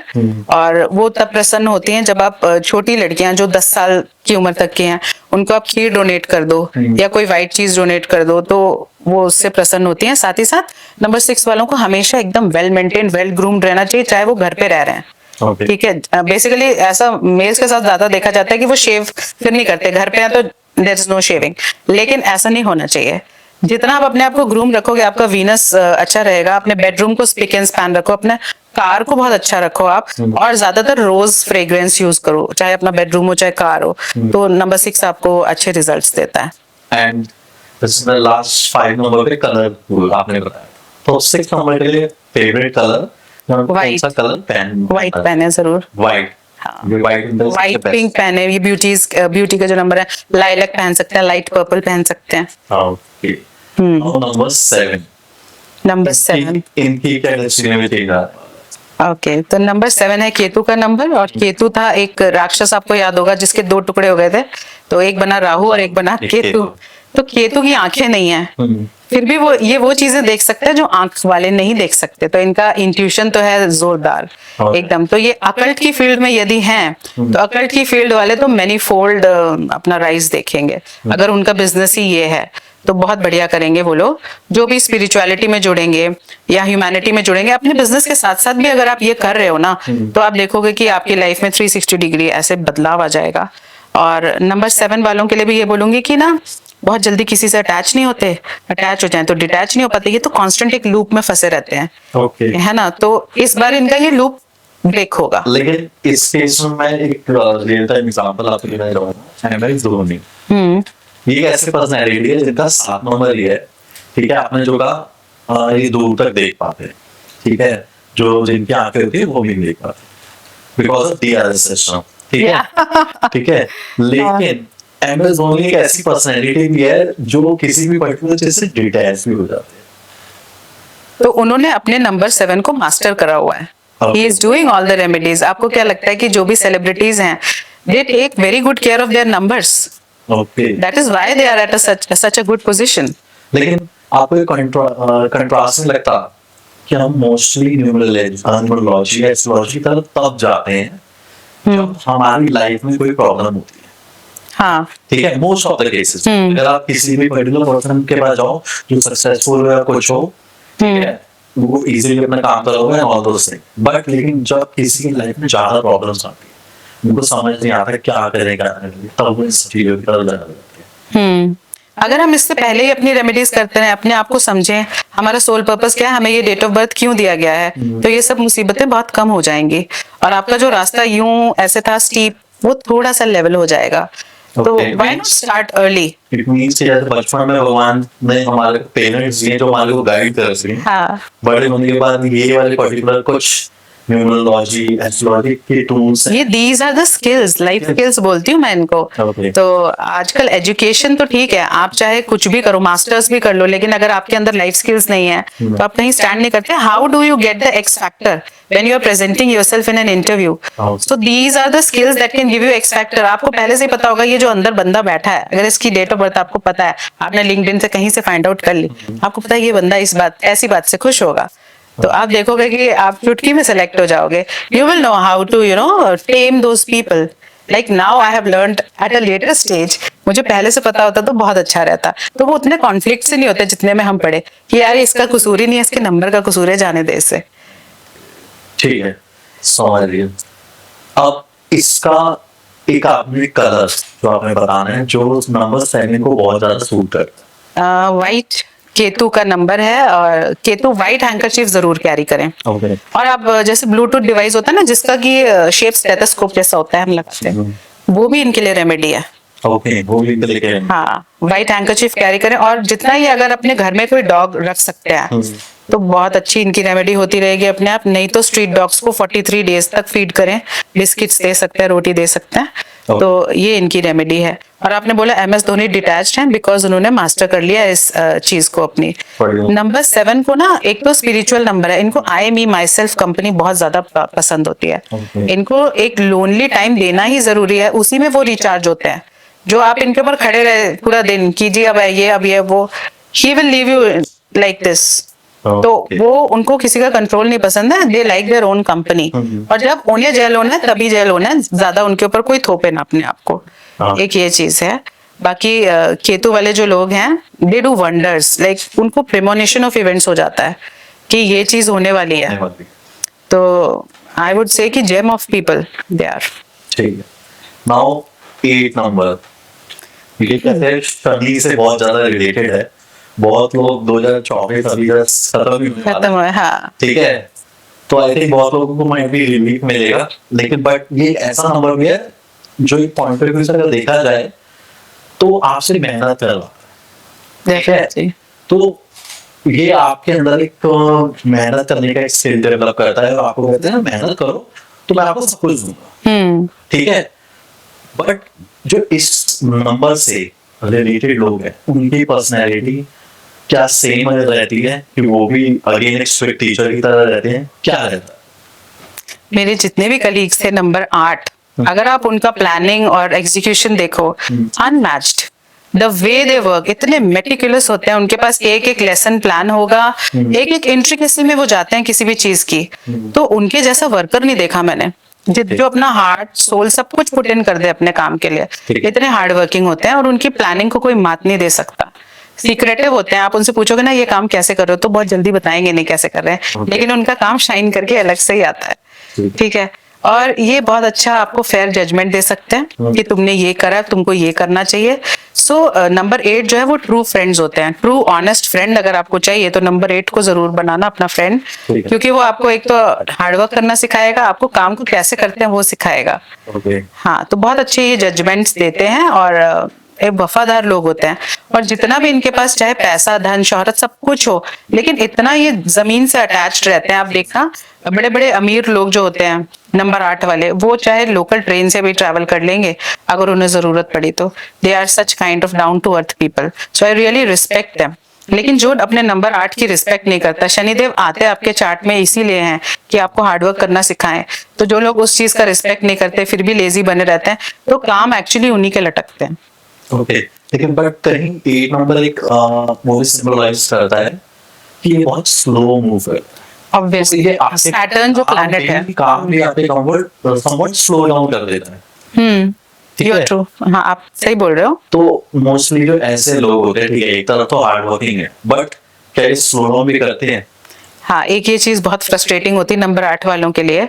और वो तब प्रसन्न होती हैं जब आप छोटी लड़कियां जो 10 साल की उम्र तक की हैं उनको आप खीर डोनेट कर दो या कोई व्हाइट चीज डोनेट कर दो, तो वो उससे प्रसन्न होती हैं। साथ ही साथ नंबर 6 वालों को हमेशा एकदम वेल मेंटेन, वेल ग्रूम्ड रहना चाहिए, चाहे वो घर पे रह रहे हैं। Okay. ठीक है, बेसिकली ऐसा मेल्स के साथ ज्यादा देखा जाता है कि वो शेव फिर नहीं करते, घर पे हैं तो देयर इज नो शेविंग, लेकिन ऐसा नहीं होना चाहिए। जितना आप अपने आप को ग्रूम रखोगे आपका वीनस अच्छा रहेगा। अपने बेडरूम को स्पिक एंड स्पैन रखो, अपने कार को बहुत अच्छा रखो आप, और ज्यादातर रोज फ्रेग्रेंस यूज करो, चाहे अपना बेडरूम हो चाहे कार हो। तो नंबर 6 आपको अच्छे रिजल्ट्स देता है। And this is the last 5 number पे कलर आपने बताया, तो 6 नंबर के लिए फेवरेट कलर कौन सा कलर? पेन, व्हाइट पेन है जरूर। व्हाइट, व्हाइट पिंक पेन है, ये ब्यूटी का जो नंबर है। लाइलैक पहन सकते हैं, लाइट पर्पल पहन सकते हैं। ओके। नंबर 7, नंबर 7, इनकी क्या डेस्टिनी में चेंज आ रहा है? ओके तो नंबर 7 है केतु का नंबर, और केतु था एक राक्षस, आपको याद होगा, जिसके 2 टुकड़े हो गए थे, तो एक बना राहु और एक बना केतु। तो केतु की आंखें नहीं है, फिर भी वो चीजें देख सकते हैं जो आंख वाले नहीं देख सकते, तो इनका इंट्यूशन तो है जोरदार एकदम। तो ये अकल्ट की फील्ड में यदि हैं तो अकल्ट की फील्ड वाले तो मैनी फोल्ड अपना राइज देखेंगे। अगर उनका बिजनेस ही ये है तो बहुत बढ़िया करेंगे वो लोग। जो भी स्पिरिचुअलिटी में जुड़ेंगे या ह्यूमैनिटी में जुड़ेंगे, अपने बिजनेस के साथ साथ भी अगर आप ये कर रहे हो ना, तो आप देखोगे कि आपकी लाइफ में 360 डिग्री ऐसे बदलाव आ जाएगा। और नंबर 7 वालों के लिए भी ये बोलूंगी कि ना, बहुत जल्दी किसी से अटैच नहीं होते, अटैच हो जाए तो डिटैच नहीं हो पाते, ये तो कांस्टेंट एक लूप में फंसे रहते हैं। ओके। है ना, तो इस बार इनका ये लूप ब्रेक होगा। लेकिन इस केस में मैं एक रियल टाइम एग्जांपल आपको देना चाहूंगा। एमएस धोनी, ये एक ऐसी पर्सनैलिटी है जिनका 7 नंबर ये है, ठीक है। आपने जो कहा ये दूर तक देख पाते हैं, ठीक है, जो जिनकी आंखें होती है वो भी देख पाते, बिकॉज ऑफ डीआरएस सिस्टम, ठीक है, ठीक है। लेकिन एमएस धोनी एक ऐसी पर्सनैलिटी भी है जो किसी भी पर्टिकुलर चीज से डिटैच भी हो जाते हैं। तो उन्होंने अपने नंबर 7 को मास्टर करा हुआ है। He is doing all the remedies. आपको क्या लगता है कि जो भी सेलिब्रिटीज हैं, they take very good care of their numbers. Okay, that is why they are at such a good position. लेकिन आपको एक कंट्रास्ट नहीं लगता कि हम मोस्टली न्यूमरोलॉजी या एस्ट्रोलॉजी की तरफ तब जाते हैं जब हमारी लाइफ में कोई प्रॉब्लम होती है? हाँ, ठीक है, मोस्ट ऑफ द केसेस अगर आप किसी भी पर्टिकुलर पर्सन के पास जाओ जो सक्सेसफुल है कुछ हो, ठीक है, वो इजीली अपना काम कर रहा है ऑल दोस थिंग, बट लेकिन जब किसी की लाइफ में ज्यादा प्रॉब्लम्स आती है, उनको समझ नहीं आता क्या करेगा, तब वो इस चीजों की तरफ जाते हैं। अगर हम इससे पहले ही अपनी रेमेडीज करते हैं, अपने आप को समझें, हमारा सोल पर्पस क्या है, हमें ये डेट ऑफ बर्थ क्यों दिया गया है, तो ये सब मुसीबतें बहुत कम हो जाएंगी, और आपका जो रास्ता यूं ऐसे था स्टीप, वो थोड़ा सा लेवल हो जाएगा। तो why not start early? It means कि जैसे बचपन में भगवान ने हमारे पेरेंट्स दिए जो हमारे को गाइड कर सके, हाँ, बड़े होने के बाद ये वाले पर्टिकुलर कुछ न्यूमरोलॉजी एस्ट्रोलॉजी के टूल्स ये these are the skills, life skills बोलती हूँ मैं इनको। Okay. तो आजकल एजुकेशन तो ठीक है, आप चाहे कुछ भी करो, मास्टर्स भी कर लो, लेकिन अगर आपके अंदर लाइफ स्किल्स नहीं है तो आप कहीं स्टैंड नहीं करते। How do you get the X factor when you are presenting yourself in an interview? So these are the skills that can give you X factor. आपको पहले से ही पता होगा ये जो अंदर बंदा बैठा है, अगर इसकी डेट ऑफ बर्थ आपको पता है, आपने लिंक्डइन से कहीं से फाइंड आउट कर ली, आपको पता है ये बंदा इस बात ऐसी बात से खुश होगा, तो आप देखोगे कि आप चुटकी में सेलेक्ट हो जाओगे। You will know how to tame those people. Like now I have learned at a later stage. मुझे पहले से पता होता तो बहुत अच्छा रहता, तो वो उतने कॉन्फ्लिक्ट से नहीं होते जितने में हम पढ़े कि यार इसका कसूर ही नहीं है, इसके नंबर का कसूर है, जाने दे इसे। ठीक है, समझ लिया। अब इसका एक आपने कलर जो आपने बताना है जो नंबर 7 को बहुत ज्यादा सूट करता है। व्हाइट केतु का नंबर है, और केतु व्हाइट हैंकरचीफ जरूर कैरी करें। Okay. और आप जैसे ब्लूटूथ डिवाइस होता है ना जिसका कि शेप स्टेथोस्कोप जैसा होता है, हम लगाते हैं, वो भी इनके लिए रेमेडी है। ओके, वो भी लेके आए। हाँ, व्हाइट हैंकरचीफ कैरी करें, और जितना ही अगर अपने घर में कोई डॉग रख सकते हैं तो बहुत अच्छी इनकी रेमेडी होती रहेगी अपने आप। नहीं तो स्ट्रीट डॉग्स को 43 डेज तक फीड करें, बिस्किट्स दे सकते हैं, रोटी दे सकते हैं, तो ये इनकी रेमेडी है। और आपने बोला एमएस धोनी डिटैच्ड हैं, बिकॉज उन्होंने मास्टर कर लिया इस चीज को अपनी। नंबर 7 को ना, एक तो स्पिरिचुअल नंबर है, इनको आई मी माई सेल्फ कंपनी बहुत ज्यादा पसंद होती है। इनको एक लोनली टाइम देना ही जरूरी है, उसी में वो रिचार्ज होते हैं। जो आप इनके ऊपर खड़े रहे पूरा दिन कीजिए अब ये वो, he will leave you like this. तो वो उनको किसी का कंट्रोल नहीं पसंद है, they like their own company. और जब ओन जेल होना है तभी जेल होना है, ज्यादा उनके ऊपर कोई थोपे ना अपने आप को। एक ये चीज है। बाकी केतु वाले जो लोग हैं, दे डू वंडर्स, लाइक उनको प्रेमोनिशन ऑफ इवेंट्स हो जाता है कि ये चीज होने वाली है। तो आई वुड से कि gem of people they are. ठीक है। नाउ 8 नंबर, ये कहते हैं शनि से बहुत ज्यादा रिलेटेड है। बहुत लोग 2024 अभी जस्ट खत्म ही होने वाला खत्म हुआ, हाँ। ठीक है, तो आई थिंक बहुत लोगों को माइट भी रिलीफ मिलेगा, लेकिन बट ये ऐसा नंबर भी है जो एक पॉइंट ऑफ व्यू से अगर देखा जाए तो आपसे मेहनत करवा, डेफिनेटली। तो ये आपके अंदर एक मेहनत करने का एक स्किल डेवलप करता है। आपको कहते हैं मेहनत करो तो मैं आपको सब कुछ दूंगा, ठीक है। बट जो इस नंबर से रिलेटेड लोग हैं, उनकी पर्सनैलिटी क्या सेम रहती है कि वो भी अगेन एक स्ट्रिक्ट टीचर की तरह रहते हैं, क्या रहता है? मेरे जितने भी कलीग्स थे नंबर 8, अगर आप उनका प्लानिंग और एग्जीक्यूशन देखो, unmatched. The way they work, इतने मेटिकुलस होते हैं, उनके पास एक एक लेसन प्लान होगा, एक एक इंट्रिकेसी में वो जाते हैं किसी भी चीज की। तो उनके जैसा वर्कर नहीं देखा मैंने, जो अपना हार्ट सोल सब कुछ पुट इन कर दे अपने काम के लिए। इतने हार्ड वर्किंग होते हैं और उनकी प्लानिंग को कोई मात नहीं दे सकता। सीक्रेटिव होते हैं, आप उनसे पूछोगे ना ये काम कैसे कर रहे हो, तो बहुत जल्दी बताएंगे नहीं कैसे कर रहे हैं, लेकिन उनका काम शाइन करके अलग से ही आता है, ठीक है। और ये बहुत अच्छा आपको फेयर जजमेंट दे सकते हैं कि तुमने ये करा, तुमको ये करना चाहिए। सो नंबर 8 जो है वो ट्रू फ्रेंड्स होते हैं। ट्रू ऑनेस्ट फ्रेंड अगर आपको चाहिए तो नंबर 8 को जरूर बनाना अपना फ्रेंड, क्योंकि वो आपको एक तो हार्डवर्क करना सिखाएगा, आपको काम को कैसे करते हैं वो सिखाएगा। हाँ, तो बहुत अच्छे ये जजमेंट्स देते हैं और एक वफादार लोग होते हैं। और जितना भी इनके पास चाहे पैसा धन शोहरत सब कुछ हो, लेकिन इतना ये जमीन से अटैच्ड रहते हैं। आप देखना बड़े बड़े अमीर लोग जो होते हैं नंबर 8 वाले, वो चाहे लोकल ट्रेन से भी ट्रैवल कर लेंगे अगर उन्हें जरूरत पड़ी तो। They are such kind of down to earth people, so I really respect them. लेकिन जो अपने नंबर 8 की रिस्पेक्ट नहीं करता, शनिदेव आते आपके चार्ट में इसीलिए हैं कि आपको हार्डवर्क करना सिखाएं। तो जो लोग उस चीज का रिस्पेक्ट नहीं करते फिर भी लेजी बने रहते हैं, तो काम एक्चुअली उन्हीं के लटकते हैं। ओके, लेकिन बट कहीं 8 नंबर एक वो सिंबलाइज करता है कि ये बहुत स्लो मूव है। ऑब्वियसली सैटर्न जो प्लैनेट है, काम भी आपके कंफर्ट समवट स्लो डाउन कर देता है। ठीक है, ट्रू। हाँ, आप सही बोल रहे हो। तो मोस्टली जो ऐसे लोग होते हैं, ठीक है, एक तरफ तो हार्ड वर्किंग है, बट क्या ये स्लो डाउन भी करते हैं? हाँ, एक ये चीज बहुत फ्रस्ट्रेटिंग होती है नंबर 8 वालों के लिए,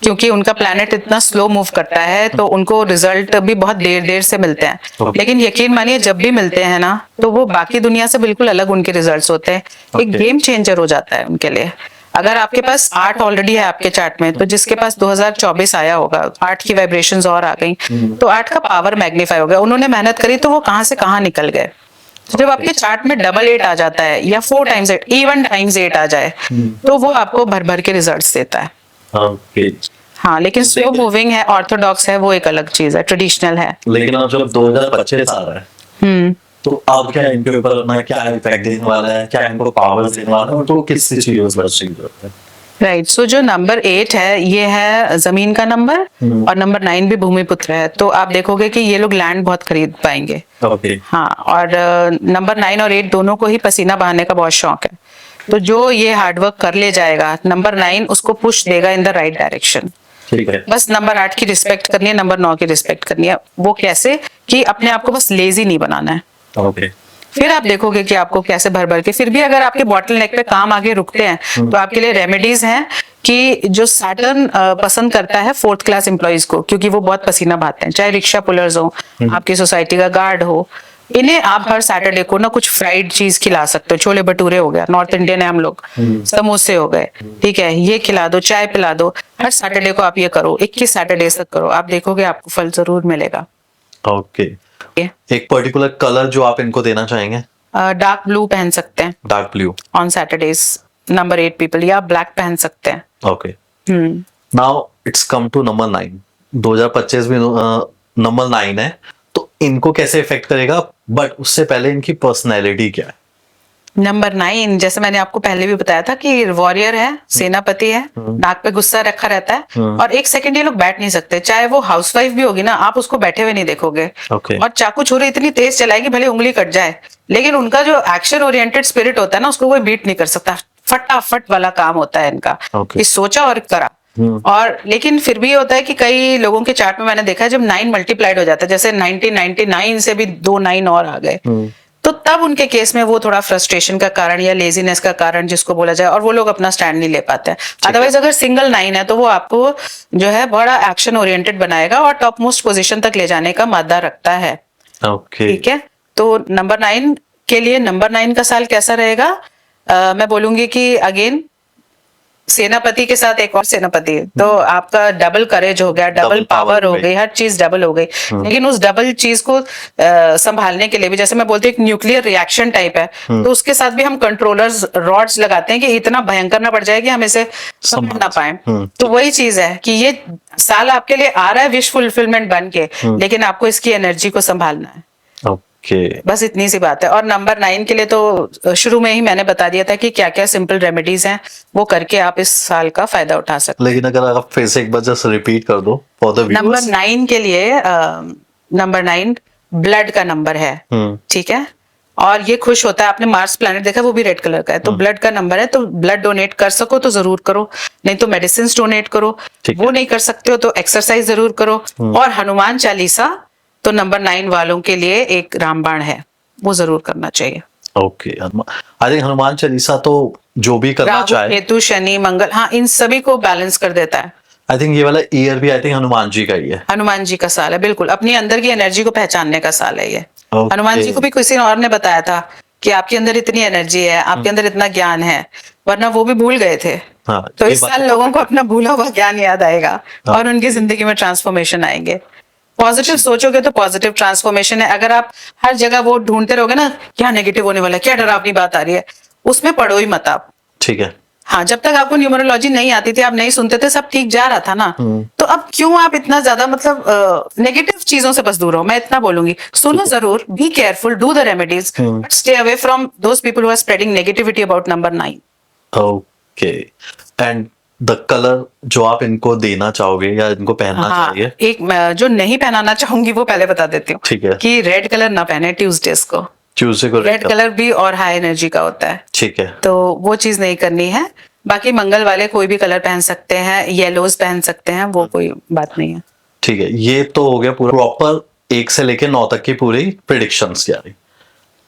क्योंकि उनका प्लैनेट इतना स्लो मूव करता है तो उनको रिजल्ट भी बहुत देर देर से मिलते हैं। लेकिन यकीन मानिए जब भी मिलते हैं ना, तो वो बाकी दुनिया से बिल्कुल अलग उनके रिजल्ट्स होते हैं। एक गेम चेंजर हो जाता है उनके लिए। अगर आपके पास 8 ऑलरेडी है आपके चार्ट में, तो जिसके पास 2024 आया होगा, 8 की वाइब्रेशंस और आ गई, तो 8 का पावर मैग्नीफाई हो गया। उन्होंने मेहनत करी तो वो कहां से कहां निकल गए। तो जब आपके चार्ट में डबल 8 आ जाता है या 4 टाइम्स 8, इवन टाइम्स 8 आ जाए, तो वो आपको भर भर के रिजल्ट्स देता है। हाँ, लेकिन स्लो मूविंग है, ऑर्थोडॉक्स है, वो एक अलग चीज है, ट्रेडिशनल है। लेकिन अब जब 2025 आ रहा है, तो अब क्या इनके ऊपर ना क्या इफेक्ट देने वाला है, क्या इनको पावर्स देने वाला है, तो किस चीजों से बचने की जरूरत है? राइट, सो जो नंबर 8 है ये है जमीन का नंबर, और नंबर 9 भी भूमिपुत्र है। तो आप देखोगे कि ये लोग लैंड बहुत खरीद पाएंगे। हाँ, और नंबर 9 और 8 दोनों को ही पसीना बहाने का बहुत शौक है। तो जो ये हार्डवर्क कर ले जाएगा, नंबर 9 उसको पुश देगा इन द राइट डायरेक्शन। ठीक है, बस नंबर 8 की रिस्पेक्ट करनी है, नंबर 9 की रिस्पेक्ट करनी है। वो कैसे कि अपने आप को बस लेजी नहीं बनाना है। फिर आप देखोगे कि आपको कैसे भर भर के, फिर भी अगर आपके बॉटल नेक पे काम आगे रुकते हैं, तो आपके लिए रेमेडीज हैं कि जो सैटर्न पसंद करता है 4th क्लास एम्प्लॉइज को, क्योंकि वो बहुत पसीना बहाते हैं, चाहे रिक्शा पुलर्स हो, आपकी सोसाइटी का गार्ड हो, इन्हें आप हर सैटरडे को ना कुछ फ्राइड चीज खिला सकते हो। छोले भटूरे हो गया, नॉर्थ इंडियन है हम लोग, समोसे हो गए, ठीक है, ये खिला दो, चाय पिला दो। हर सैटरडे को आप ये करो, 21 सैटरडे तक करो, आप देखोगे आपको फल जरूर मिलेगा। ओके, एक पर्टिकुलर कलर जो आप इनको देना चाहेंगे? डार्क ब्लू पहन सकते हैं, dark blue on Saturdays number 8 people, या ब्लैक पहन सकते हैं। Okay, now it's come to number 9। 2025 में नंबर 9 है, तो इनको कैसे इफेक्ट करेगा? बट उससे पहले इनकी पर्सनैलिटी क्या है? नंबर 9 जैसे मैंने आपको पहले भी बताया था कि वॉरियर है, सेनापति है, नाक पे गुस्सा रखा रहता है, और एक सेकंड ये लोग बैठ नहीं सकते। चाहे वो हाउसवाइफ भी होगी ना, आप उसको बैठे हुए नहीं देखोगे। और चाकू छुरी इतनी तेज चलाएगी भले उंगली कट जाए, लेकिन उनका जो एक्शन ओरिएंटेड स्पिरिट होता है ना, उसको कोई बीट नहीं कर सकता। फटाफट वाला काम होता है इनका, Okay. कि सोचा और करा। और लेकिन फिर भी होता है कि कई लोगों के चार्ट में मैंने देखा है, जब 9 मल्टीप्लाइड हो जाता है, जैसे 1999 से भी 2 9 और आ गए, तो तब उनके केस में वो थोड़ा फ्रस्ट्रेशन का कारण या लेजीनेस का कारण जिसको बोला जाए, और वो लोग अपना स्टैंड नहीं ले पाते हैं। अदरवाइज अगर सिंगल 9 है तो वो आपको जो है बड़ा एक्शन ओरिएंटेड बनाएगा और टॉप मोस्ट पोजीशन तक ले जाने का मादा रखता है। ओके। ठीक है, तो नंबर 9 के लिए नंबर 9 का साल कैसा रहेगा? मैं बोलूंगी कि अगेन सेनापति के साथ एक और सेनापति, तो आपका डबल करेज हो गया, डबल पावर हो गई, हर चीज डबल हो गई। लेकिन उस डबल चीज को संभालने के लिए भी, जैसे मैं बोलती हूँ एक न्यूक्लियर रिएक्शन टाइप है, तो उसके साथ भी हम कंट्रोलर्स रॉड्स लगाते हैं कि इतना भयंकर ना पड़ जाए कि हम इसे समझ ना पाए। तो वही चीज है कि ये साल आपके लिए आ रहा है विश फुलफिलमेंट बन के, लेकिन आपको इसकी एनर्जी को संभालना है। बस इतनी सी बात है। और नंबर 9 के लिए तो शुरू में ही मैंने बता दिया था कि क्या क्या सिंपल रेमेडीज हैं, वो करके आप इस साल का फायदा उठा सकते हैं। लेकिन अगर आप फिर से एक बार जस्ट रिपीट कर दो फॉर द व्यूअर्स। नंबर 9 के लिए नंबर 9 ब्लड का नंबर है, ठीक है, और ये खुश होता है। आपने मार्स प्लैनेट देखा, वो भी रेड कलर का है, तो ब्लड का नंबर है, तो ब्लड डोनेट कर सको तो जरूर करो, नहीं तो मेडिसिन डोनेट करो, वो नहीं कर सकते हो तो एक्सरसाइज जरूर करो। और हनुमान चालीसा तो नंबर 9 वालों के लिए एक रामबाण है, वो जरूर करना चाहिए। Okay, I think Hanuman Chalisa तो जो भी करना राहु, चाहे, केतु, शनि, मंगल, हाँ, इन सभी को बैलेंस कर देता है। आई थिंक ये वाला ईयर भी आई थिंक हनुमान जी का ही है। हनुमान जी का साल है, बिल्कुल अपनी अंदर की एनर्जी को पहचानने का साल है ये। Okay. हनुमान जी को भी किसी और ने बताया था कि आपके अंदर इतनी एनर्जी है, आपके अंदर इतना ज्ञान है, वरना वो भी भूल गए थे। हाँ, तो ये इस बात साल लोगों को अपना भूला हुआ ज्ञान याद आएगा और उनकी जिंदगी में ट्रांसफॉर्मेशन आएंगे। पॉजिटिव सोचोगे तो पॉजिटिव ट्रांसफॉर्मेशन है। अगर आप हर जगह वो ढूंढते रहोगे ना, क्या नेगेटिव होने वाला है, क्या डरावनी बात आ रही है, उसमें पढ़ो ही मत आप। ठीक है। हाँ, जब तक आपको न्यूमरोलॉजी नहीं आती थी, आप नहीं सुनते थे, सब ठीक जा रहा था ना, तो अब क्यों आप इतना ज्यादा मतलब नेगेटिव चीजों से बस दूर रहो। मैं इतना बोलूंगी, सुनो जरूर, be careful, do the remedies, but stay away from those people who are spreading negativity about number 9। Okay, and the colour जो आप इनको देना चाहोगे या इनको पहनना चाहिए? एक मैं जो नहीं पहनाना चाहूंगी वो पहले बता देती हूँ। ठीक है। कि रेड कलर ना पहने ट्यूसडेज को। ट्यूसडे को रेड कलर भी और हाई एनर्जी का होता है। ठीक है। तो वो चीज नहीं करनी है। बाकी मंगल वाले कोई भी कलर पहन सकते हैं, येलोज पहन सकते हैं, वो कोई बात नहीं है। ठीक है, ये तो हो गया पूरा प्रॉपर 1 से लेके 9 तक की पूरी प्रिडिक्शंस की आ रही।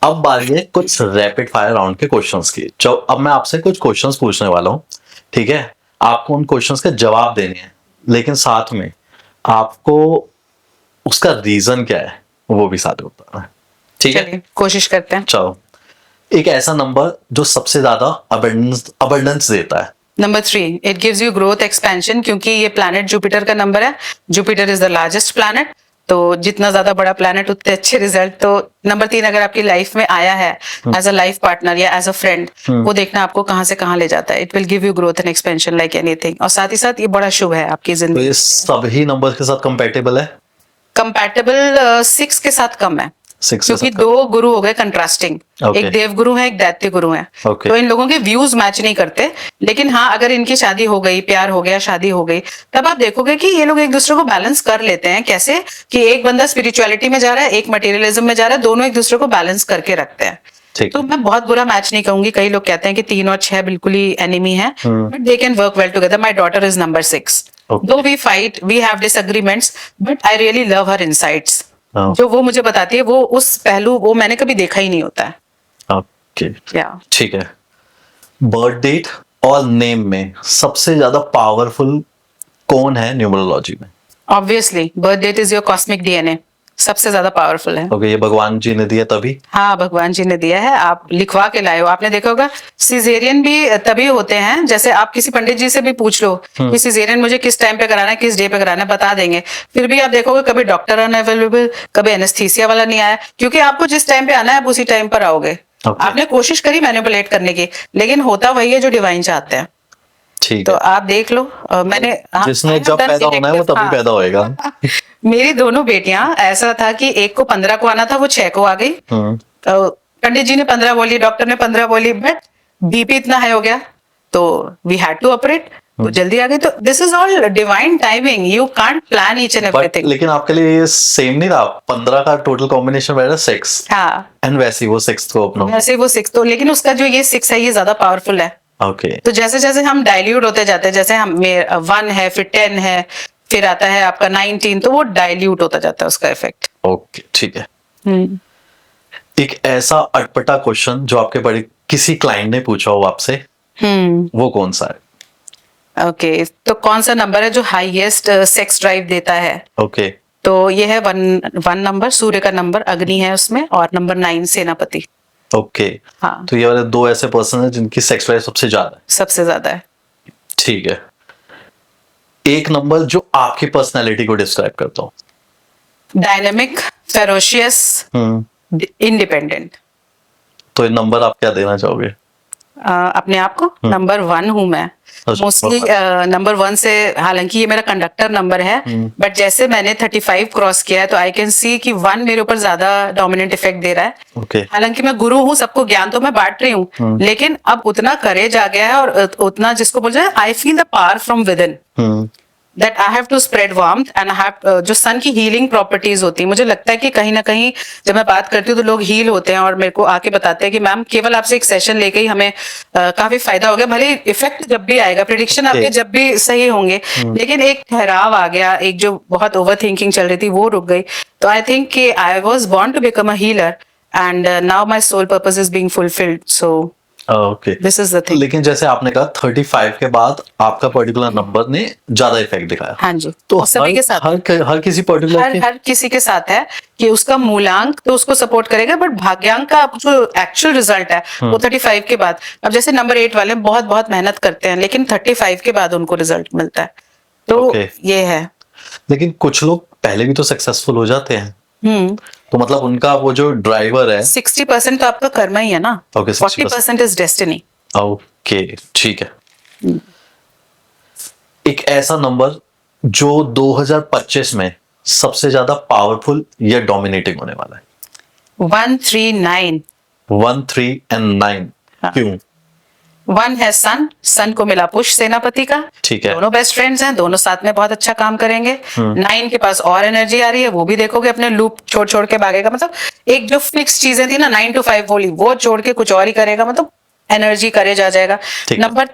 अब बारी है कुछ रैपिड फायर राउंड के क्वेश्चंस की। जो अब मैं आपसे कुछ क्वेश्चंस पूछने वाला हूँ, ठीक है? आपको उन क्वेश्चंस के जवाब देने हैं, लेकिन साथ में आपको उसका रीजन क्या है वो भी साथ बताना है। ठीक है, कोशिश करते हैं। चलो, एक ऐसा नंबर जो सबसे ज्यादा अबंडेंस देता है। Number 3, it gives you growth expansion, क्योंकि ये प्लैनेट जुपिटर का नंबर है। Jupiter is the largest planet, तो जितना ज्यादा बड़ा प्लैनेट उतने अच्छे रिजल्ट। तो नंबर 3 अगर आपकी लाइफ में आया है एज अ लाइफ पार्टनर या एज अ फ्रेंड, वो देखना आपको कहां से कहां ले जाता है। It will give you growth and expansion like anything. और साथ ही साथ ये बड़ा शुभ है आपकी तो जिंदगी। ये सभी नंबर के साथ कंपैटिबल है? कंपैटिबल 6 के साथ कम है, 6 क्योंकि 2 गुरु हो गए कंट्रास्टिंग। Okay. एक देव गुरु है, एक दैत्य गुरु है। Okay. तो इन लोगों के व्यूज मैच नहीं करते। लेकिन हाँ, अगर इनकी शादी हो गई, प्यार हो गया, शादी हो गई, तब आप देखोगे कि ये लोग एक दूसरे को बैलेंस कर लेते हैं। कैसे कि एक बंदा स्पिरिचुअलिटी में जा रहा है, एक मटेरियलिज्म में जा रहा है, दोनों एक दूसरे को बैलेंस करके रखते हैं। तो मैं बहुत बुरा मैच नहीं कहूंगी। कई लोग कहते हैं कि 3 और 6 बिल्कुल ही एनिमी है, but they can work well together. My daughter is number 6, though we fight, we have disagreements, but I really love her insights. जो वो मुझे बताती है, वो उस पहलू वो मैंने कभी देखा ही नहीं होता है। ओके, ठीक है। बर्थ डेट और नेम में सबसे ज्यादा पावरफुल कौन है न्यूमरोलॉजी में? Obviously birth date is your cosmic DNA, सबसे ज्यादा पावरफुल है। ओके, ये भगवान जी ने दिया तभी? हाँ, भगवान जी ने दिया है, आप लिखवा के लाए हो। आपने देखा होगा सिजेरियन भी तभी होते हैं, जैसे आप किसी पंडित जी से भी पूछ लो कि सिजेरियन मुझे किस टाइम पे कराना है, किस डे पे कराना है, बता देंगे। फिर भी आप देखोगे कभी डॉक्टर अनअवेलेबल, कभी एनेस्थीसिया वाला नहीं आया, क्योंकि आपको जिस टाइम पे आना है आप उसी टाइम पर आओगे। आपने कोशिश करी मैनिपुलेट करने की, लेकिन होता वही है जो डिवाइन चाहते हैं। ठीक तो है। आप देख लो, मैंने जिसने जब पैदा होना है वो तभी पैदा होएगा। मेरी दोनों बेटियां, ऐसा था कि एक को 15 को आना था, वो 6 को आ गई। तो पंडित जी ने 15 बोली, डॉक्टर ने 15 बोली, बट बीपी इतना हाई हो गया तो वी हैड टू ऑपरेट, तो जल्दी आ गई। तो this is all divine timing, you can't plan each and everything. लेकिन आपके लिए ये सेम नहीं था? 15 का टोटल कॉम्बिनेशन बैठा 6। हाँ, एंड वैसे ही वो 6 को अपना, वैसे वो 6 तो, लेकिन उसका जो ये 6 है ये ज्यादा पावरफुल है। ओके तो जैसे जैसे हम डाइल्यूट होते जाते हैं, जैसे हम 1 है, फिर 10 है, फिर आता है आपका 19, तो वो डाइल्यूट होता जाता है उसका इफेक्ट। ओके ठीक है। एक ऐसा अटपटा क्वेश्चन जो आपके बड़े किसी क्लाइंट ने पूछा हो आपसे, वो कौन सा है? ओके, तो कौन सा नंबर है जो हाईएस्ट सेक्स ड्राइव देता है? ओके तो ये है वन नंबर, सूर्य का नंबर, अग्नि है उसमें, और नंबर 9 सेनापति। ओके हाँ, तो ये वाले दो ऐसे पर्सन हैं जिनकी सेक्स ड्राइव सबसे ज्यादा है। सबसे ज्यादा है। ठीक है, एक नंबर जो आपकी पर्सनैलिटी को डिस्क्राइब करता हो। Dynamic, ferocious, independent. तो ये नंबर आप क्या देना चाहोगे? अपने आप को नंबर 1 हूं मैं अच्छा, मोस्टली। नंबर 1 से, हालांकि ये मेरा कंडक्टर नंबर है, बट जैसे मैंने 35 क्रॉस किया है तो आई कैन सी कि 1 मेरे ऊपर ज्यादा डोमिनेंट इफेक्ट दे रहा है। ओके हालांकि मैं गुरु हूँ, सबको ज्ञान तो मैं बांट रही हूँ, लेकिन अब उतना करेज आ गया है और उतना जिसको बोल जाए, I feel the power from within, that I have to spread warmth and I have, जो सन की हीलिंग प्रॉपर्टीज होती है, मुझे लगता है कि कहीं ना कहीं जब मैं बात करती हूँ तो लोग हील होते हैं और मेरे को आके बताते हैं कि मैम केवल आपसे एक सेशन लेके ही हमें काफी फायदा हो गया। भले इफेक्ट जब भी आएगा, प्रिडिक्शन आपके जब भी सही होंगे, लेकिन एक ठहराव आ गया, एक जो बहुत ओवर थिंकिंग चल रही थी वो रुक गई। तो आई थिंक कि I was born to become a healer and now my soul purpose is being fulfilled, so okay this is the thing. लेकिन जैसे आपने कहा 35 के बाद आपका पर्टिकुलर नंबर ने ज्यादा इफेक्ट दिखाया। हाँ जी, तो सभी के साथ, हर किसी पर्टिकुलर हर किसी के साथ है कि उसका मूलांक तो उसको सपोर्ट करेगा, बट भाग्यांक का जो एक्चुअल रिजल्ट है वो 35 के बाद। अब जैसे नंबर 8 वाले बहुत बहुत मेहनत करते हैं, लेकिन 35 के बाद उनको रिजल्ट मिलता है, तो ये है। लेकिन कुछ लोग पहले भी तो सक्सेसफुल हो जाते हैं, तो मतलब उनका वो जो ड्राइवर है 60% तो आपका कर्म ही है ना। Okay, 40% is destiny. ओके ठीक है। एक ऐसा नंबर जो 2025 में सबसे ज्यादा पावरफुल या डोमिनेटिंग होने वाला है। 139। 1, 3 and 9 क्यों? 1 है सन, सन को मिला पुष सेनापति का, ठीक है। दोनों बेस्ट फ्रेंड्स हैं, दोनों साथ में बहुत अच्छा काम करेंगे। 9 के पास और एनर्जी आ रही है, वो भी देखोगे अपने लूप छोड़ छोड़ के भागेगा, मतलब एक जो फिक्स चीजें थी ना 9 to 5 बोली, वो छोड़ के कुछ और ही करेगा, मतलब एनर्जी करेज आ जाएगा। नंबर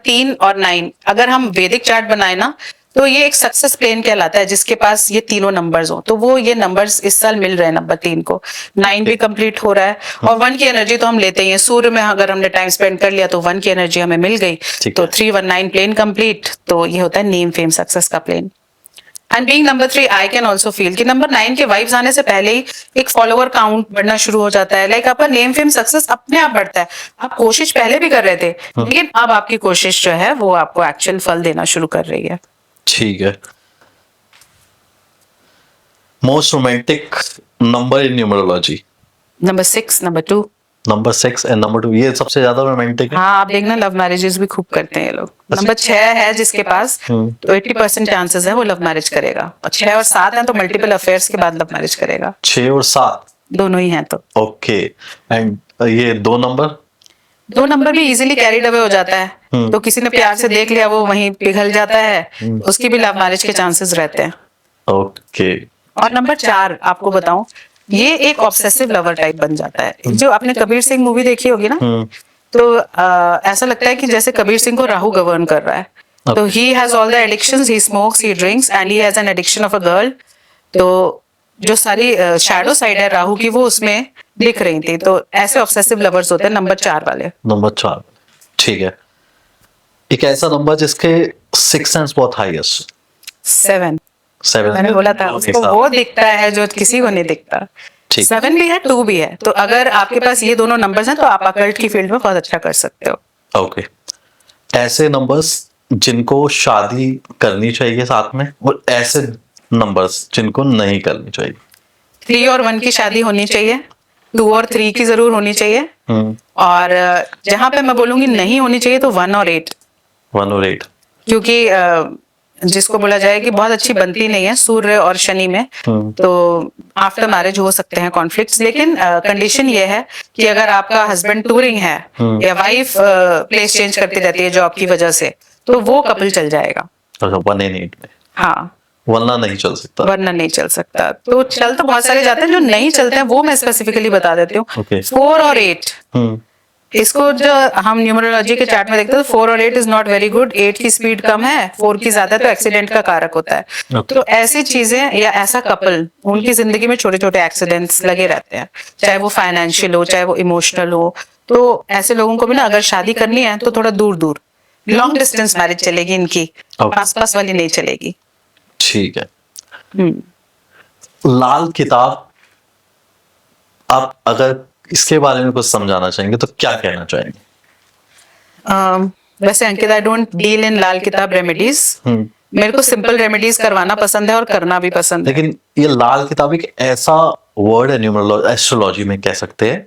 3 और 9 अगर हम वैदिक चार्ट बनाए ना, तो ये एक सक्सेस प्लेन कहलाता है जिसके पास ये तीनों नंबर्स हो, तो वो ये नंबर्स इस साल मिल रहे हैं। नंबर 3 को 9 भी कंप्लीट हो रहा है, और 1 की एनर्जी तो हम लेते ही हैं। सूर्य में अगर हमने टाइम स्पेंड कर लिया तो 1 की एनर्जी हमें मिल गई, तो 319 प्लेन कंप्लीट, तो ये होता है नेम फेम सक्सेस का plane. And being number 3 I can also feel कि नंबर 9 के वाइब्स आने से पहले ही एक फॉलोअर काउंट बढ़ना शुरू हो जाता है, लाइक आपका नेम फेम सक्सेस अपने आप बढ़ता है। आप कोशिश पहले भी कर रहे थे, लेकिन अब आपकी कोशिश जो है वो आपको एक्चुअल फल देना शुरू कर रही है। ठीक है। Most romantic number in numerology? Number 6, number 2। Number 6 and number 2 ये सबसे ज्यादा रोमांटिक है। हाँ, आप देखना लव मैरिजेस भी खूब करते हैं ये लोग। नंबर 6 है जिसके पास, तो 80% चांसेस है वो लव मैरिज करेगा, और 6 और 7 है तो मल्टीपल अफेयर्स के बाद लव मैरिज करेगा। 6 और 7 दोनों ही हैं तो। ओके एंड ये 2 नंबर भी इजीली कैरिड अवे हो जाता है, तो किसी ने प्यार से देख लिया वो वहीं पिघल जाता है, उसकी भी लव मैरिज के चांसेस रहते हैं। ओके। और नंबर 4 आपको बताऊं, ये एक ऑब्सेसिव लवर टाइप बन जाता है। जो आपने कबीर सिंह मूवी देखी होगी ना, तो ऐसा लगता है कि जैसे कबीर सिंह को राहु गवर्न कर रहा है। तो he has all the addictions, he smokes, he drinks and he has an addiction of a girl. तो जो सारी शैडो साइड है राहु की वो उसमें दिख रही थी। तो ऐसे ऑब्सेसिव लवर्स होते हैं नंबर 4 वाले। नंबर 4 ठीक है। एक ऐसा नंबर जिसके सिक्स सेंस बहुत हाईएस्ट? 7। 7 मैंने बोला था उसको वो दिखता है जो किसी को नहीं दिखता। 7 भी है, 2 भी है, तो अगर आपके पास ये दोनों नंबर्स हैं तो आप अकल्ट की फील्ड में बहुत अच्छा कर सकते हो। ओके। ऐसे नंबर्स जिनको शादी करनी चाहिए साथ में, और ऐसे नंबर्स जिनको नहीं करनी चाहिए? 3 और 1 की शादी होनी चाहिए, 2 और 3 की जरूर होनी चाहिए, और जहां पे मैं बोलूंगी नहीं होनी चाहिए तो 1 और 8। 1 और 8 क्योंकि जिसको बोला जाए कि बहुत अच्छी बनती नहीं है सूर्य और शनि में, तो आफ्टर मैरिज हो सकते हैं कॉन्फ्लिक्ट्स। लेकिन कंडीशन ये है कि अगर आपका हस्बैंड टूरिंग है या वाइफ प्लेस चेंज करती रहती है जॉब की वजह से, तो वो कपल चल जाएगा। 1 and 8 में? हाँ, वरना नहीं चल सकता। वरना नहीं चल सकता। तो चल तो बहुत सारे जाते हैं, जो नहीं चलते हैं वो मैं स्पेसिफिकली बता देती हूँ। 4 और 8 इसको जो हम न्यूमरोलॉजी के चार्ट में देखते हैं, 4 और 8 इज नॉट वेरी गुड। 8 की स्पीड कम है, 4 की ज्यादा, तो एक्सीडेंट का कारक होता है। Okay. तो ऐसी चीजें या ऐसा कपल, उनकी जिंदगी में छोटे छोटे एक्सीडेंट्स लगे रहते हैं, चाहे वो फाइनेंशियल हो, चाहे वो इमोशनल हो। तो ऐसे लोगों को भी ना, अगर शादी करनी है तो थोड़ा दूर दूर, लॉन्ग डिस्टेंस मैरिज चलेगी इनकी, Okay. पास पास वाली नहीं चलेगी। ठीक है। हम्म। लाल किताब, आप अगर इसके बारे में कुछ समझाना चाहेंगे तो क्या कहना चाहेंगे? वैसे अंकित, आई डोंट डील इन लाल किताब रेमेडीज। मेरे को सिंपल रेमेडीज करवाना पसंद है और करना भी पसंद है। लेकिन ये लाल किताब एक ऐसा वर्ड है न्यूमरोलॉजी, एस्ट्रोलॉजी में कह सकते हैं,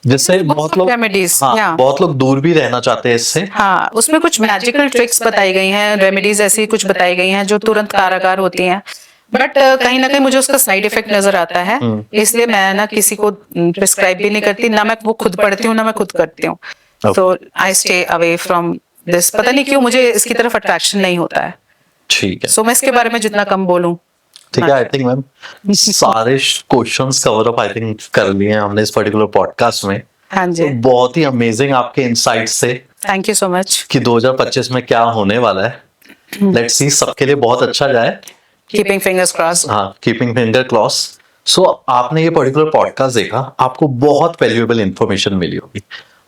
जिससे बहुत लोग, रेमेडीज, हाँ, बहुत लोग दूर भी रहना चाहते हैं इससे। हाँ, उसमें कुछ मैजिकल ट्रिक्स बताई गई हैं, रेमेडीज ऐसी कुछ बताई गई हैं जो तुरंत कारगर होती हैं, बट कहीं ना कहीं मुझे उसका साइड इफेक्ट नजर आता है। इसलिए मैं ना किसी को प्रिस्क्राइब भी नहीं करती, ना मैं वो खुद पढ़ती हूँ, ना मैं खुद करती हूँ। तो I stay away from this. पता नहीं क्यों मुझे इसकी तरफ अट्रैक्शन नहीं होता है। ठीक है। सो मैं इसके बारे में जितना कम बोलूं। ठीक है। आई थिंक मैम सारे questions cover up I think कर लिए हैं हमने इस पर्टिकुलर पॉडकास्ट में। हाँ जी, तो बहुत ही अमेजिंग आपके इनसाइट से थैंक यू सो मच। कि 2025 में क्या होने वाला है। लेट्स सी, सबके लिए बहुत अच्छा जाए। Keeping fingers crossed. हाँ, कीपिंग फिंगर क्रॉस। सो आपने ये पर्टिकुलर पॉडकास्ट देखा, आपको बहुत वैल्यूएबल इंफॉर्मेशन मिली होगी।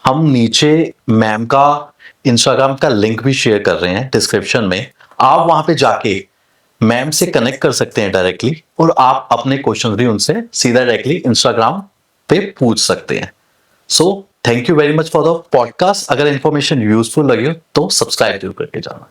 हम नीचे मैम का इंस्टाग्राम का लिंक भी शेयर कर रहे हैं डिस्क्रिप्शन में। आप वहां पे जाके मैम से कनेक्ट कर सकते हैं डायरेक्टली, और आप अपने क्वेश्चन भी उनसे सीधा डायरेक्टली इंस्टाग्राम पे पूछ सकते हैं। So thank you very much for the podcast. अगर इंफॉर्मेशन यूजफुल लगी हो तो सब्सक्राइब जरूर करके जाना।